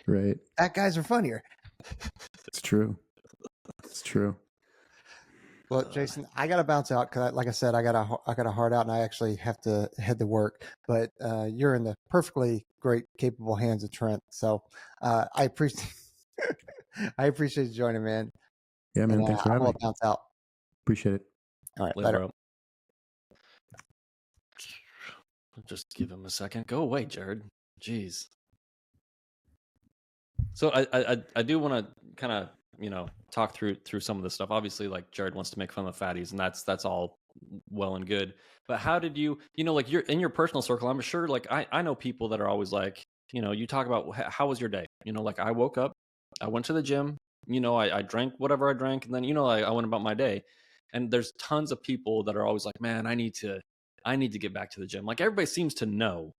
Right. Fat guys are funnier. It's true. It's true. Well, Jason, I got to bounce out because, like I said, I got a heart out, and I actually have to head to work. But you're in the perfectly great, capable hands of Trent. So I appreciate I appreciate you joining, man. Yeah, man. And Thanks for I'm having gonna me. bounce out. Appreciate it. All right, Later, later. bro. Just give him a second. Go away, Jared. Jeez. So I do want to kind of talk through some of this stuff. Obviously, like Jared wants to make fun of fatties, and that's all well and good. But how did you like you're in your personal circle? I'm sure like I know people that are always like, you talk about how was your day? Like I woke up, I went to the gym, I drank whatever I drank, and then I went about my day. And there's tons of people that are always like, man, I need to get back to the gym. Like everybody seems to know,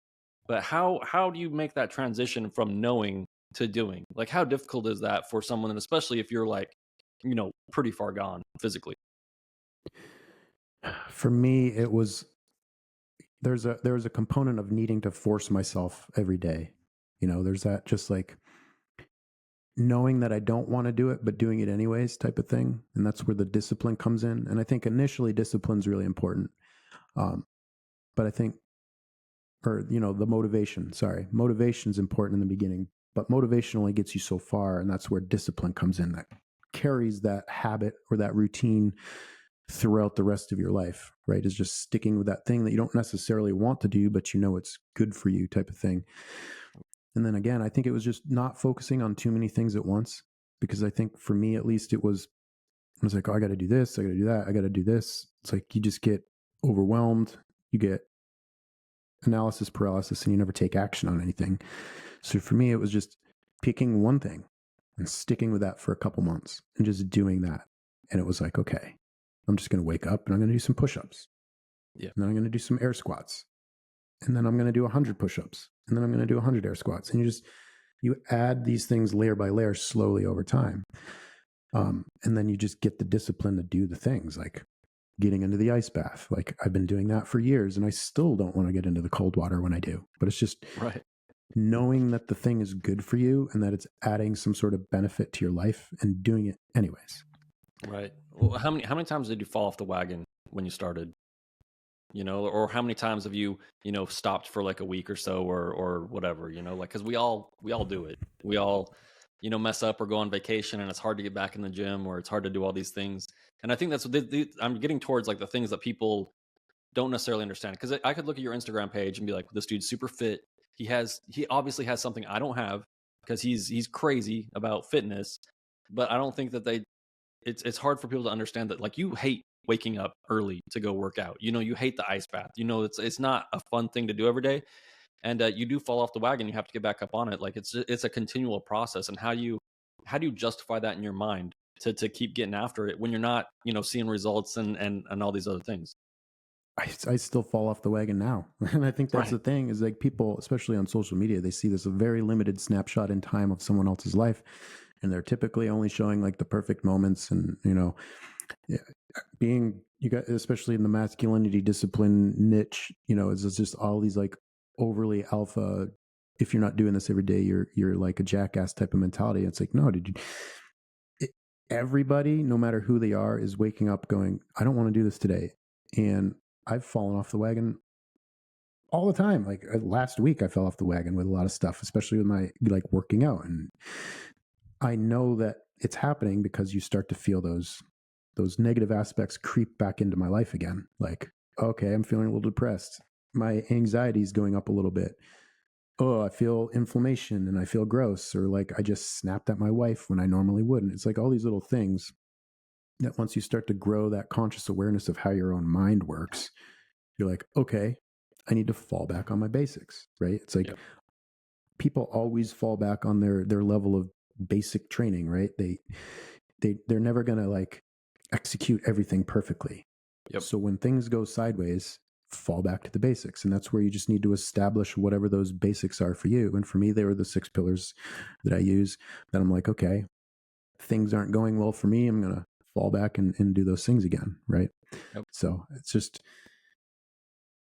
but how do you make that transition from knowing to doing? Like how difficult is that for someone, and especially if you're like pretty far gone physically? For me, it was there was a component of needing to force myself every day. There's that just like knowing that I don't want to do it, but doing it anyways type of thing. And that's where the discipline comes in. And I think initially discipline's really important. But I think, or, the motivation is important in the beginning, but motivation only gets you so far. And that's where discipline comes in, that carries that habit or that routine throughout the rest of your life, right? Is just sticking with that thing that you don't necessarily want to do, but it's good for you type of thing. And then again, I think it was just not focusing on too many things at once, because I think for me, at least, I was like, oh, I got to do this. I got to do that. I got to do this. It's like, you just get overwhelmed. You get analysis paralysis and you never take action on anything. So for me, it was just picking one thing and sticking with that for a couple months and just doing that. And it was like, okay, I'm just going to wake up and I'm going to do some push-ups. Yeah. And then I'm going to do some air squats. And then I'm going to do 100 push-ups. And then I'm going to do 100 air squats. And you add these things layer by layer slowly over time. And then you just get the discipline to do the things like getting into the ice bath. Like I've been doing that for years and I still don't want to get into the cold water when I do, but it's just right. Knowing that the thing is good for you and that it's adding some sort of benefit to your life and doing it anyways. Right. Well, how many times did you fall off the wagon when you started? Or how many times have you, stopped for like a week or so or whatever, like, cause we all do it. We all, mess up or go on vacation and it's hard to get back in the gym, or it's hard to do all these things. And I think that's what I'm getting towards, like the things that people don't necessarily understand. Cause I could look at your Instagram page and be like, this dude's super fit. He obviously has something I don't have, because he's crazy about fitness, but I don't think that it's hard for people to understand that, like, you hate waking up early to go work out. You hate the ice bath. It's not a fun thing to do every day, and you do fall off the wagon. You have to get back up on it. Like it's a continual process. And how do you justify that in your mind to keep getting after it when you're not seeing results and all these other things? I still fall off the wagon now. And I think that's the thing is like people, especially on social media, they see this a very limited snapshot in time of someone else's life. And they're typically only showing like the perfect moments. And, being, you got, especially in the masculinity discipline niche, it's just all these like overly alpha. If you're not doing this every day, you're like a jackass type of mentality. It's like, no, everybody, no matter who they are, is waking up going, I don't want to do this today. And I've fallen off the wagon all the time. Like last week, I fell off the wagon with a lot of stuff, especially with my like working out. And I know that it's happening because you start to feel those negative aspects creep back into my life again. Like, okay, I'm feeling a little depressed. My anxiety is going up a little bit. Oh, I feel inflammation and I feel gross, or like I just snapped at my wife when I normally wouldn't. It's like all these little things that once you start to grow that conscious awareness of how your own mind works, you're like, okay, I need to fall back on my basics, right? It's like people always fall back on their level of basic training, right? They're never going to like execute everything perfectly. So when things go sideways, fall back to the basics. And that's where you just need to establish whatever those basics are for you. And for me, they were the 6 pillars that I use. That I'm like, okay, things aren't going well for me. I'm going to fall back and do those things again. Right. So it's just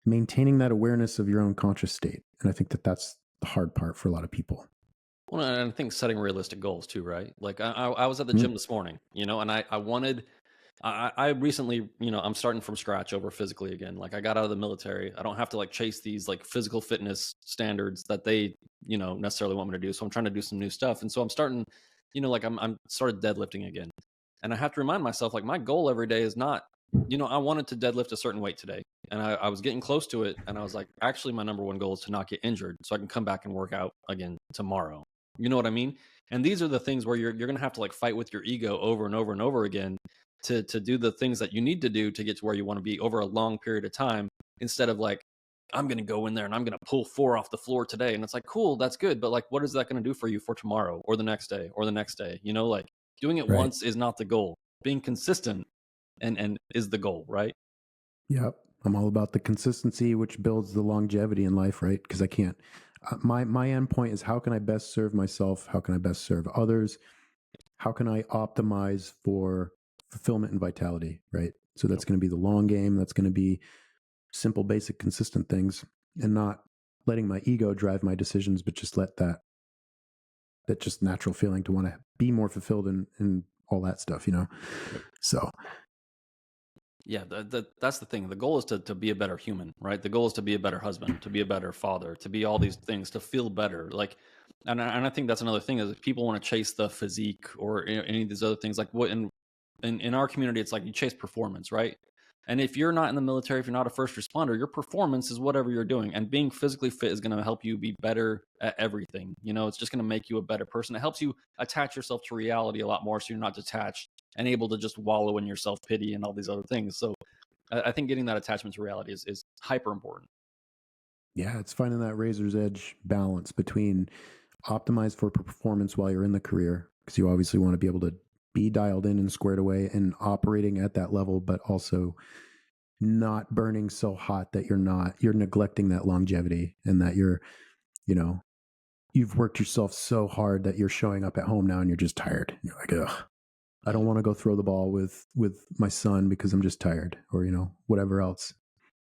maintaining that awareness of your own conscious state. And I think that that's the hard part for a lot of people. Well, and I think setting realistic goals too, right? Like I was at the gym this morning, and I recently, I'm starting from scratch over physically again. Like I got out of the military. I don't have to like chase these like physical fitness standards that they, necessarily want me to do. So I'm trying to do some new stuff. And so I'm starting, like I'm started deadlifting again. And I have to remind myself, like my goal every day is not, I wanted to deadlift a certain weight today. And I was getting close to it. And I was like, actually, my number one goal is to not get injured so I can come back and work out again tomorrow. You know what I mean? And these are the things where you're going to have to like fight with your ego over and over and over again to do the things that you need to do to get to where you want to be over a long period of time, instead of like, I'm going to go in there and I'm going to pull 4 off the floor today. And it's like, cool, that's good. But like, what is that going to do for you for tomorrow or the next day or the next day? Like doing it once is not the goal. Being consistent and is the goal, right? Yep. I'm all about the consistency, which builds the longevity in life, right? Because I can't, my end point is how can I best serve myself? How can I best serve others? How can I optimize for fulfillment and vitality, right? So that's going to be the long game. That's going to be simple, basic, consistent things, and not letting my ego drive my decisions, but just let that just natural feeling to want to be more fulfilled and all that stuff, So yeah, that's the thing. The goal is to be a better human, right? The goal is to be a better husband, to be a better father, to be all these things, to feel better. Like, and I think that's another thing is people want to chase the physique or any of these other things. Like what in our community, it's like you chase performance, right? And if you're not in the military, if you're not a first responder, your performance is whatever you're doing. And being physically fit is going to help you be better at everything. It's just going to make you a better person. It helps you attach yourself to reality a lot more, so you're not detached and able to just wallow in your self-pity and all these other things. So I think getting that attachment to reality is hyper important. Yeah, it's finding that razor's edge balance between optimize for performance while you're in the career, because you obviously want to be able to be dialed in and squared away and operating at that level, but also not burning so hot that you're neglecting that longevity, and that you've worked yourself so hard that you're showing up at home now and you're just tired. You're like, ugh, I don't want to go throw the ball with my son because I'm just tired, or, whatever else.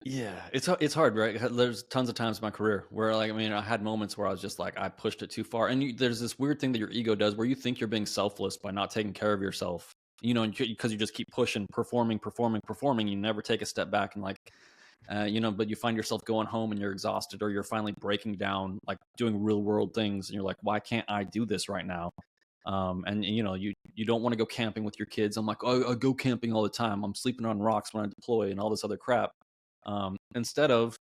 Yeah, it's hard, right? There's tons of times in my career where, like, I had moments where I was just like, I pushed it too far. And there's this weird thing that your ego does where you think you're being selfless by not taking care of yourself, because you just keep pushing, performing. You never take a step back and like, but you find yourself going home and you're exhausted, or you're finally breaking down, like doing real world things. And you're like, why can't I do this right now? And you don't want to go camping with your kids. I'm like, oh, I go camping all the time. I'm sleeping on rocks when I deploy and all this other crap. Instead of,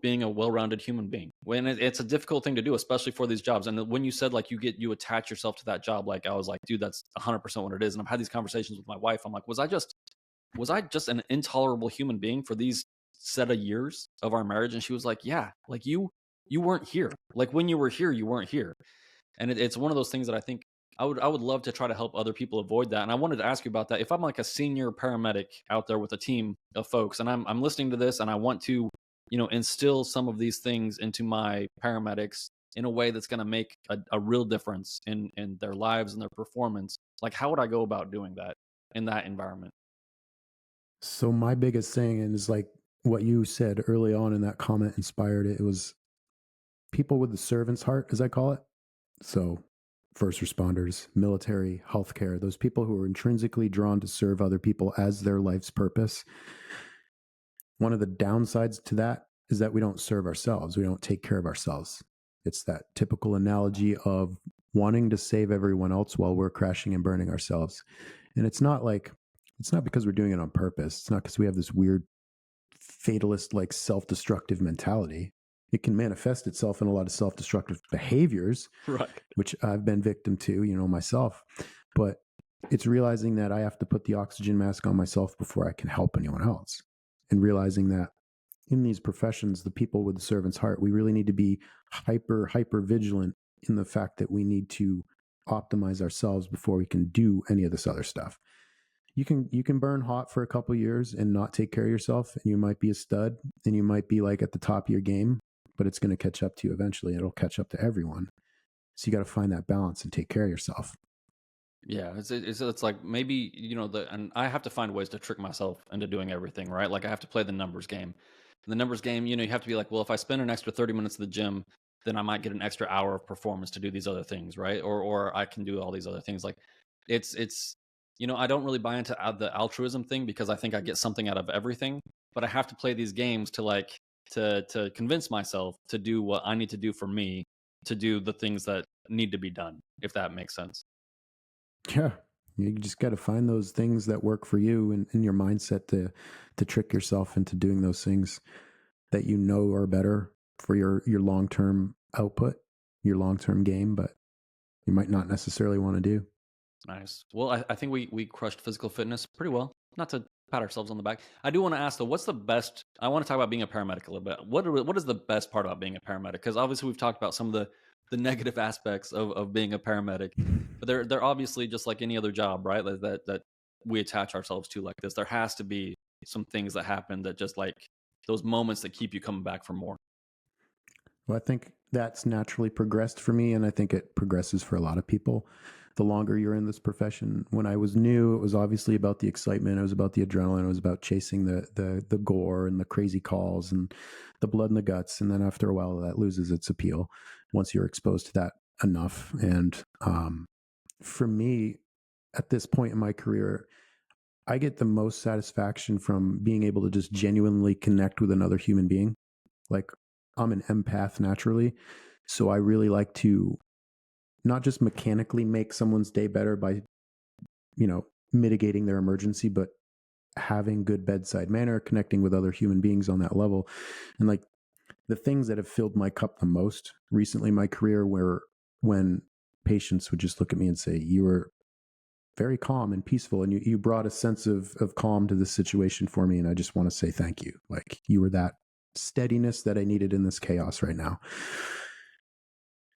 being a well-rounded human being. When it's a difficult thing to do, especially for these jobs. And when you said like you attach yourself to that job, like I was like, dude, that's 100% what it is. And I've had these conversations with my wife. I'm like, was I just an intolerable human being for these set of years of our marriage? And she was like, yeah, like you weren't here. Like when you were here, you weren't here. And it's one of those things that I think I would love to try to help other people avoid that. And I wanted to ask you about that. If I'm like a senior paramedic out there with a team of folks, and I'm listening to this, and I want to, instill some of these things into my paramedics in a way that's going to make a real difference in their lives and their performance. Like, how would I go about doing that in that environment? So my biggest thing is like what you said early on in that comment inspired it. It was people with the servant's heart, as I call it. So first responders, military, healthcare, those people who are intrinsically drawn to serve other people as their life's purpose. One of the downsides to that is that we don't serve ourselves. We don't take care of ourselves. It's that typical analogy of wanting to save everyone else while we're crashing and burning ourselves. And it's not because we're doing it on purpose. It's not because we have this weird fatalist, like self-destructive mentality. It can manifest itself in a lot of self-destructive behaviors, Right. which I've been victim to, myself. But it's realizing that I have to put the oxygen mask on myself before I can help anyone else. And realizing that in these professions, the people with the servant's heart, we really need to be hyper vigilant in the fact that we need to optimize ourselves before we can do any of this other stuff. You can burn hot for a couple of years and not take care of yourself, and you might be a stud and you might be like at the top of your game, but it's going to catch up to you eventually. It'll catch up to everyone. So you got to find that balance and take care of yourself. Yeah, it's like maybe and I have to find ways to trick myself into doing everything, right? Like I have to play the numbers game. The numbers game, you have to be like, well, if I spend an extra 30 minutes at the gym, then I might get an extra hour of performance to do these other things, right? Or I can do all these other things. Like it's I don't really buy into the altruism thing because I think I get something out of everything, but I have to play these games to like to convince myself to do what I need to do for me, to do the things that need to be done, if that makes sense. Yeah. You just got to find those things that work for you and in your mindset to trick yourself into doing those things that are better for your long-term output, your long-term game, but you might not necessarily want to do. Nice. Well, I think we crushed physical fitness pretty well. Not to pat ourselves on the back. I do want to ask though, what's the best? I want to talk about being a paramedic a little bit. What is the best part about being a paramedic? Because obviously we've talked about some of the negative aspects of being a paramedic, but they're obviously just like any other job, right? Like that we attach ourselves to like this. There has to be some things that happen that just like those moments that keep you coming back for more. Well, I think that's naturally progressed for me, and I think it progresses for a lot of people. The longer you're in this profession, when I was new, it was obviously about the excitement. It was about the adrenaline. It was about chasing the gore and the crazy calls and the blood in the guts. And then after a while, that loses its appeal once you're exposed to that enough. And for me, at this point in my career, I get the most satisfaction from being able to just genuinely connect with another human being. Like, I'm an empath naturally, so I really like to not just mechanically make someone's day better by, mitigating their emergency, but having good bedside manner, connecting with other human beings on that level. And like the things that have filled my cup the most recently in my career were when patients would just look at me and say, "You were very calm and peaceful, and you brought a sense of calm to this situation for me, and I just want to say thank you. Like, you were that steadiness that I needed in this chaos right now."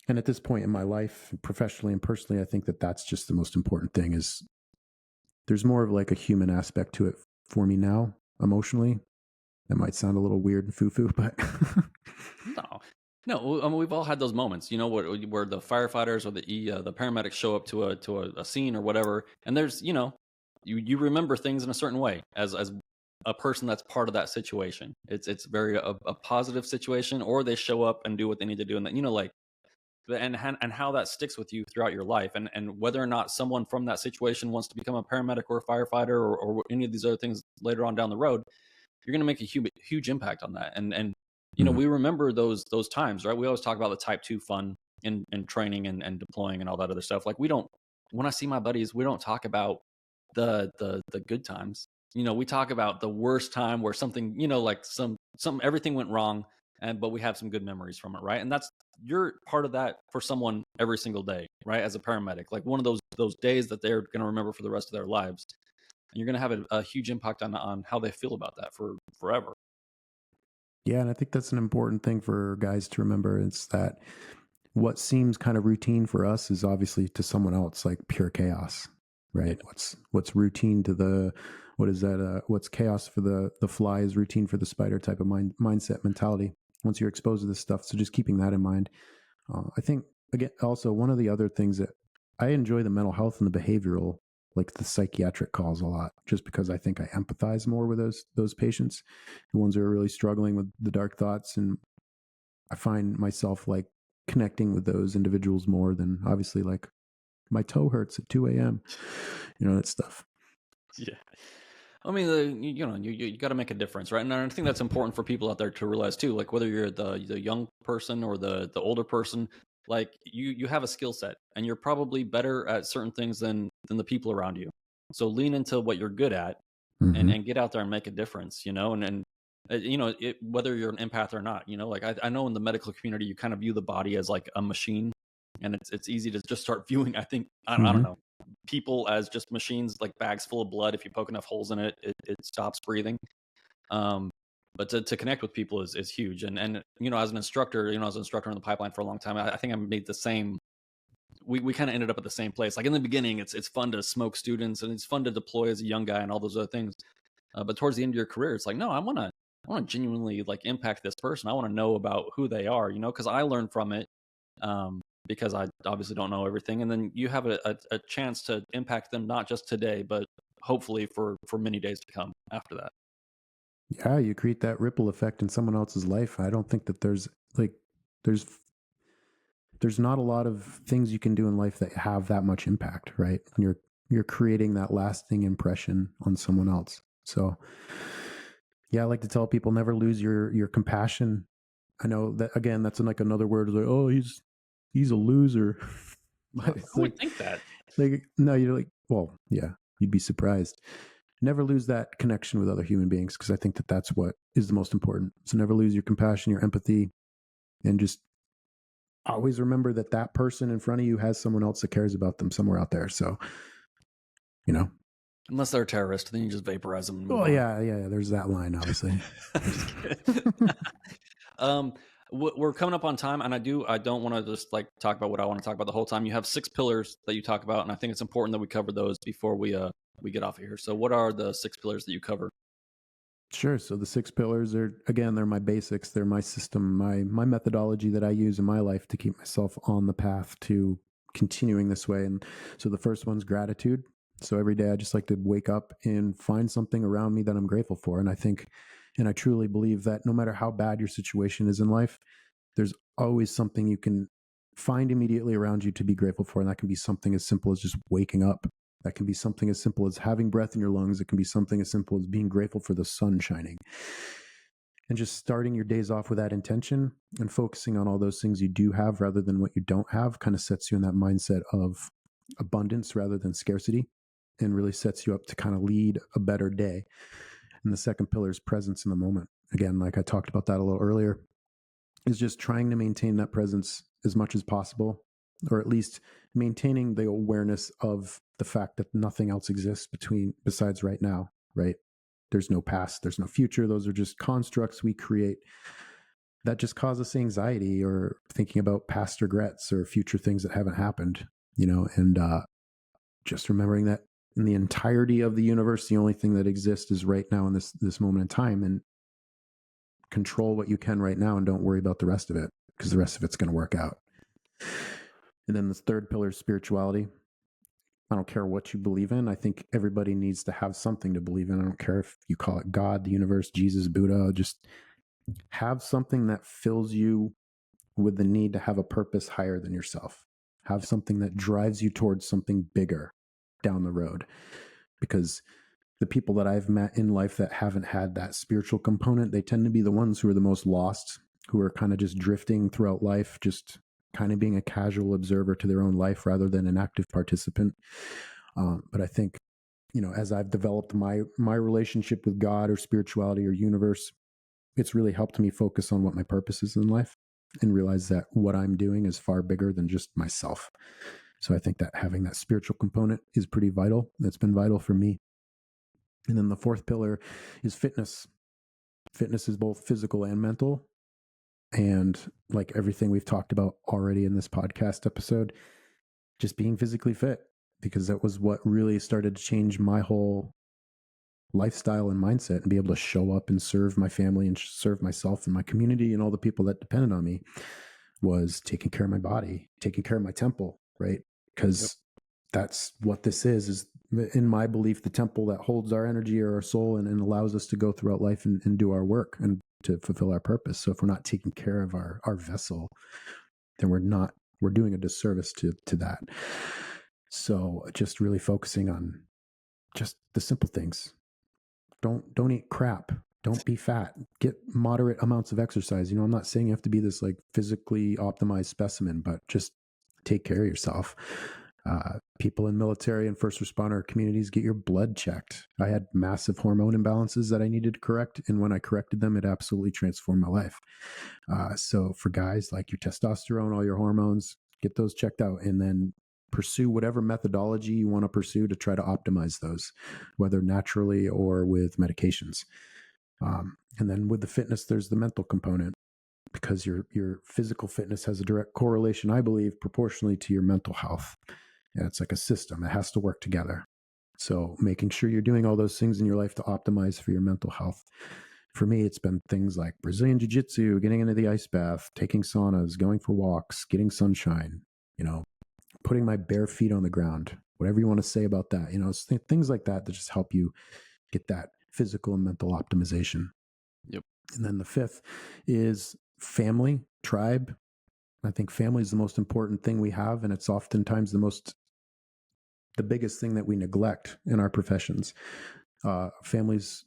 And at this point in my life, professionally and personally, I think that that's just the most important thing. Is there's more of like a human aspect to it for me now, emotionally. That might sound a little weird and foo-foo, but No. I mean, we've all had those moments, where the firefighters or the paramedics show up to a scene or whatever, and there's, you remember things in a certain way as a person that's part of that situation. It's very a positive situation, or they show up and do what they need to do, and that like and how that sticks with you throughout your life, and whether or not someone from that situation wants to become a paramedic or a firefighter or any of these other things later on down the road, you're going to make a huge impact on that. And we remember those times, right? We always talk about the type 2 fun in training and deploying and all that other stuff. Like when I see my buddies, we don't talk about the good times. We talk about the worst time where something, like some everything went wrong, but we have some good memories from it, right? And you're part of that for someone every single day, right? As a paramedic, like one of those days that they're going to remember for the rest of their lives. And you're going to have a huge impact on how they feel about that for forever. Yeah, and I think that's an important thing for guys to remember. It's that what seems kind of routine for us is obviously to someone else like pure chaos, right? What's routine to the, what is that? What's chaos for the fly is routine for the spider type of mindset mentality. Once you're exposed to this stuff, so just keeping that in mind. I think again, also one of the other things that I enjoy the mental health and the behavioral, like the psychiatric calls a lot, just because I think I empathize more with those patients, the ones who are really struggling with the dark thoughts, and I find myself like connecting with those individuals more than obviously like my toe hurts at 2 a.m. That stuff. Yeah. I mean, you got to make a difference, right? And I think that's important for people out there to realize too. Like whether you're the young person or the older person, like you have a skill set, and you're probably better at certain things than the people around you. So lean into what you're good at, and get out there and make a difference. Whether you're an empath or not. Like I know in the medical community, you kind of view the body as like a machine, and it's easy to just start viewing. I think I don't know, people as just machines, like bags full of blood. If you poke enough holes in it, it stops breathing. But to connect with people is huge. And as an instructor, as an instructor in the pipeline for a long time, I think I made the same. We kind of ended up at the same place. Like in the beginning, it's fun to smoke students, and it's fun to deploy as a young guy and all those other things. But towards the end of your career, it's like, no, I want to genuinely like impact this person. I want to know about who they are, because I learned from it. Because I obviously don't know everything. And then you have a chance to impact them, not just today, but hopefully for many days to come after that. Yeah, you create that ripple effect in someone else's life. I don't think that there's not a lot of things you can do in life that have that much impact, right? When you're creating that lasting impression on someone else. So yeah, I like to tell people never lose your compassion. I know that again, that's like another word like, oh, he's a loser. Who would think that? Like, no, you're like, well, yeah, you'd be surprised. Never lose that connection with other human beings, because I think that that's what is the most important. So never lose your compassion, your empathy, and just always remember that that person in front of you has someone else that cares about them somewhere out there. So, unless they're a terrorist, then you just vaporize them and move on. Yeah. There's that line, obviously. We're coming up on time, and I don't want to just like talk about what I want to talk about the whole time. You have 6 pillars that you talk about, and I think it's important that we cover those before we get off of here. So what are the 6 pillars that you cover? Sure. So the 6 pillars they're my basics. They're my system, my methodology that I use in my life to keep myself on the path to continuing this way. And so the first one's gratitude. So every day I just like to wake up and find something around me that I'm grateful for. And I truly believe that no matter how bad your situation is in life, there's always something you can find immediately around you to be grateful for. And that can be something as simple as just waking up. That can be something as simple as having breath in your lungs. It can be something as simple as being grateful for the sun shining. And just starting your days off with that intention and focusing on all those things you do have rather than what you don't have kind of sets you in that mindset of abundance rather than scarcity, and really sets you up to kind of lead a better day. And the second pillar is presence in the moment. Again, like I talked about that a little earlier, is just trying to maintain that presence as much as possible, or at least maintaining the awareness of the fact that nothing else exists besides right now, right? There's no past, there's no future. Those are just constructs we create that just cause us anxiety or thinking about past regrets or future things that haven't happened, and just remembering that in the entirety of the universe, the only thing that exists is right now in this moment in time, and control what you can right now and don't worry about the rest of it, because the rest of it's going to work out. And then the third pillar is spirituality. I don't care what you believe in. I think everybody needs to have something to believe in. I don't care if you call it God, the universe, Jesus, Buddha. Just have something that fills you with the need to have a purpose higher than yourself. Have something that drives you towards something bigger down the road. Because the people that I've met in life that haven't had that spiritual component, they tend to be the ones who are the most lost, who are kind of just drifting throughout life, just kind of being a casual observer to their own life rather than an active participant. But I think, as I've developed my relationship with God or spirituality or universe, it's really helped me focus on what my purpose is in life and realize that what I'm doing is far bigger than just myself. So I think that having that spiritual component is pretty vital. That's been vital for me. And then the fourth pillar is fitness. Fitness is both physical and mental. And like everything we've talked about already in this podcast episode, just being physically fit, because that was what really started to change my whole lifestyle and mindset, and be able to show up and serve my family and serve myself and my community and all the people that depended on me, was taking care of my body, taking care of my temple, right? Because that's what this is in my belief, the temple that holds our energy or our soul and allows us to go throughout life and do our work and to fulfill our purpose. So if we're not taking care of our vessel, then we're doing a disservice to that. So just really focusing on just the simple things. Don't eat crap. Don't be fat. Get moderate amounts of exercise. I'm not saying you have to be this like physically optimized specimen, but just take care of yourself. People in military and first responder communities, get your blood checked. I had massive hormone imbalances that I needed to correct, and when I corrected them, it absolutely transformed my life. So for guys, like your testosterone, all your hormones, get those checked out, and then pursue whatever methodology you want to pursue to try to optimize those, whether naturally or with medications. And then with the fitness, there's the mental component, because your physical fitness has a direct correlation, I believe, proportionally to your mental health. And it's like a system. It has to work together. So making sure you're doing all those things in your life to optimize for your mental health. For me, it's been things like Brazilian Jiu-Jitsu, getting into the ice bath, taking saunas, going for walks, getting sunshine, putting my bare feet on the ground, whatever you want to say about that, things like that just help you get that physical and mental optimization. Yep. And then the fifth is family, tribe. I think family is the most important thing we have, and it's oftentimes the biggest thing that we neglect in our professions. Family's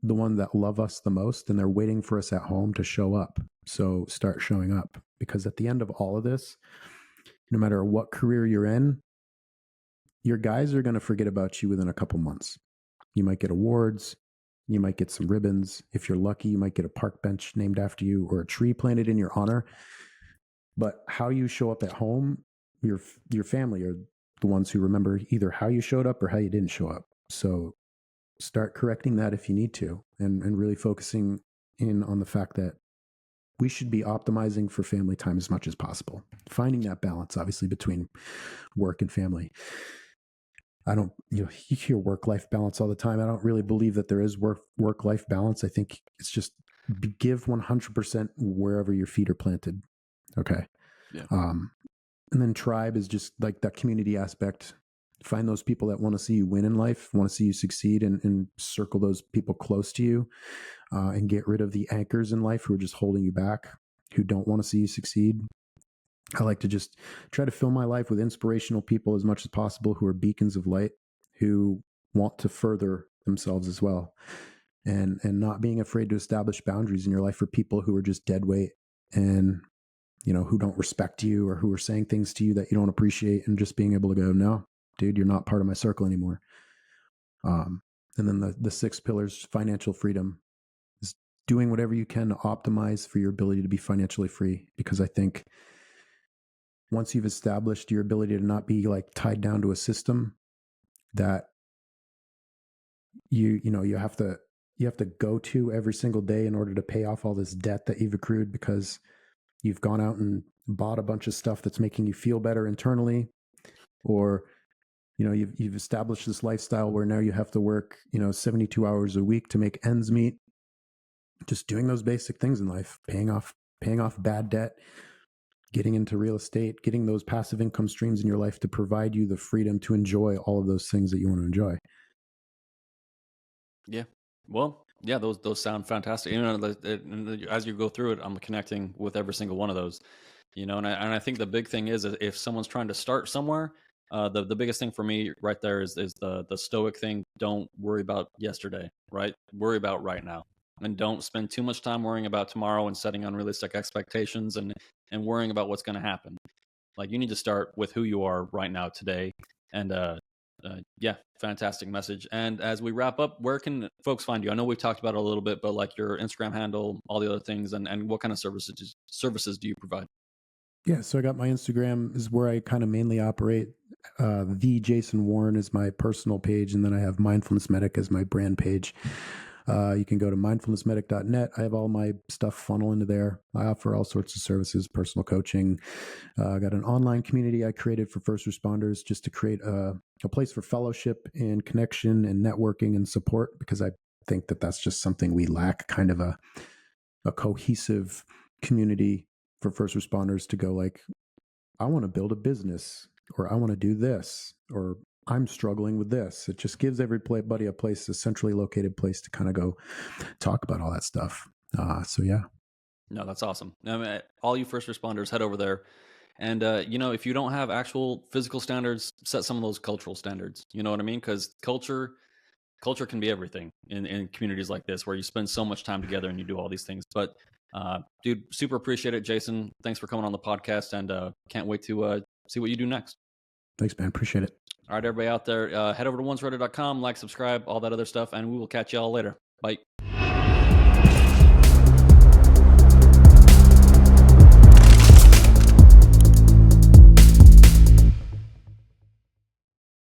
the one that love us the most, and they're waiting for us at home to show up. So start showing up, because at the end of all of this, no matter what career you're in, your guys are going to forget about you within a couple months. You might get awards. You might get some ribbons. If you're lucky, you might get a park bench named after you or a tree planted in your honor. But how you show up at home, your family are the ones who remember either how you showed up or how you didn't show up. So start correcting that if you need to, and really focusing in on the fact that we should be optimizing for family time as much as possible. Finding that balance, obviously, between work and family. You hear work-life balance all the time. I don't really believe that there is work-life balance. I think it's just give 100% wherever your feet are planted. Okay. Yeah. And then tribe is just like that community aspect. Find those people that want to see you win in life, want to see you succeed, and circle those people close to you, and get rid of the anchors in life who are just holding you back, who don't want to see you succeed. I like to just try to fill my life with inspirational people as much as possible, who are beacons of light, who want to further themselves as well. And not being afraid to establish boundaries in your life for people who are just dead weight and, who don't respect you, or who are saying things to you that you don't appreciate, and just being able to go, no, dude, you're not part of my circle anymore. And then the 6 pillars, financial freedom, is doing whatever you can to optimize for your ability to be financially free. Because I think once you've established your ability to not be like tied down to a system that you have to go to every single day in order to pay off all this debt that you've accrued, because you've gone out and bought a bunch of stuff that's making you feel better internally, or you've established this lifestyle where now you have to work 72 hours a week to make ends meet. Just doing those basic things in life, paying off bad debt, getting into real estate, getting those passive income streams in your life to provide you the freedom to enjoy all of those things that you want to enjoy. Yeah. Well, yeah, those sound fantastic. As you go through it, I'm connecting with every single one of those. And I think the big thing is, if someone's trying to start somewhere, the biggest thing for me right there is the stoic thing. Don't worry about yesterday, right? Worry about right now, and don't spend too much time worrying about tomorrow and setting unrealistic expectations and worrying about what's going to happen. Like, you need to start with who you are right now today. And yeah, fantastic message. And as we wrap up, where can folks find you? I know we've talked about it a little bit, but like your Instagram handle, all the other things, and what kind of services do you provide? Yeah, so I got my Instagram is where I kind of mainly operate. The Jason Warren is my personal page, and then I have Mindfulness Medic as my brand page. You can go to mindfulnessmedic.net. I have all my stuff funnel into there. I offer all sorts of services, personal coaching. I got an online community I created for first responders just to create a place for fellowship and connection and networking and support, because I think that that's just something we lack, kind of a cohesive community for first responders to go like, I want to build a business, or I want to do this, or I'm struggling with this. It just gives everybody a place, a centrally located place to kind of go talk about all that stuff. So yeah. No, that's awesome. I mean, all you first responders, head over there. And, if you don't have actual physical standards, set some of those cultural standards. You know what I mean? Because culture can be everything in communities like this, where you spend so much time together and you do all these things. But dude, super appreciate it, Jason. Thanks for coming on the podcast, and can't wait to see what you do next. Thanks, man. Appreciate it. All right, everybody out there, head over to onesready.com, like, subscribe, all that other stuff, and we will catch y'all later. Bye.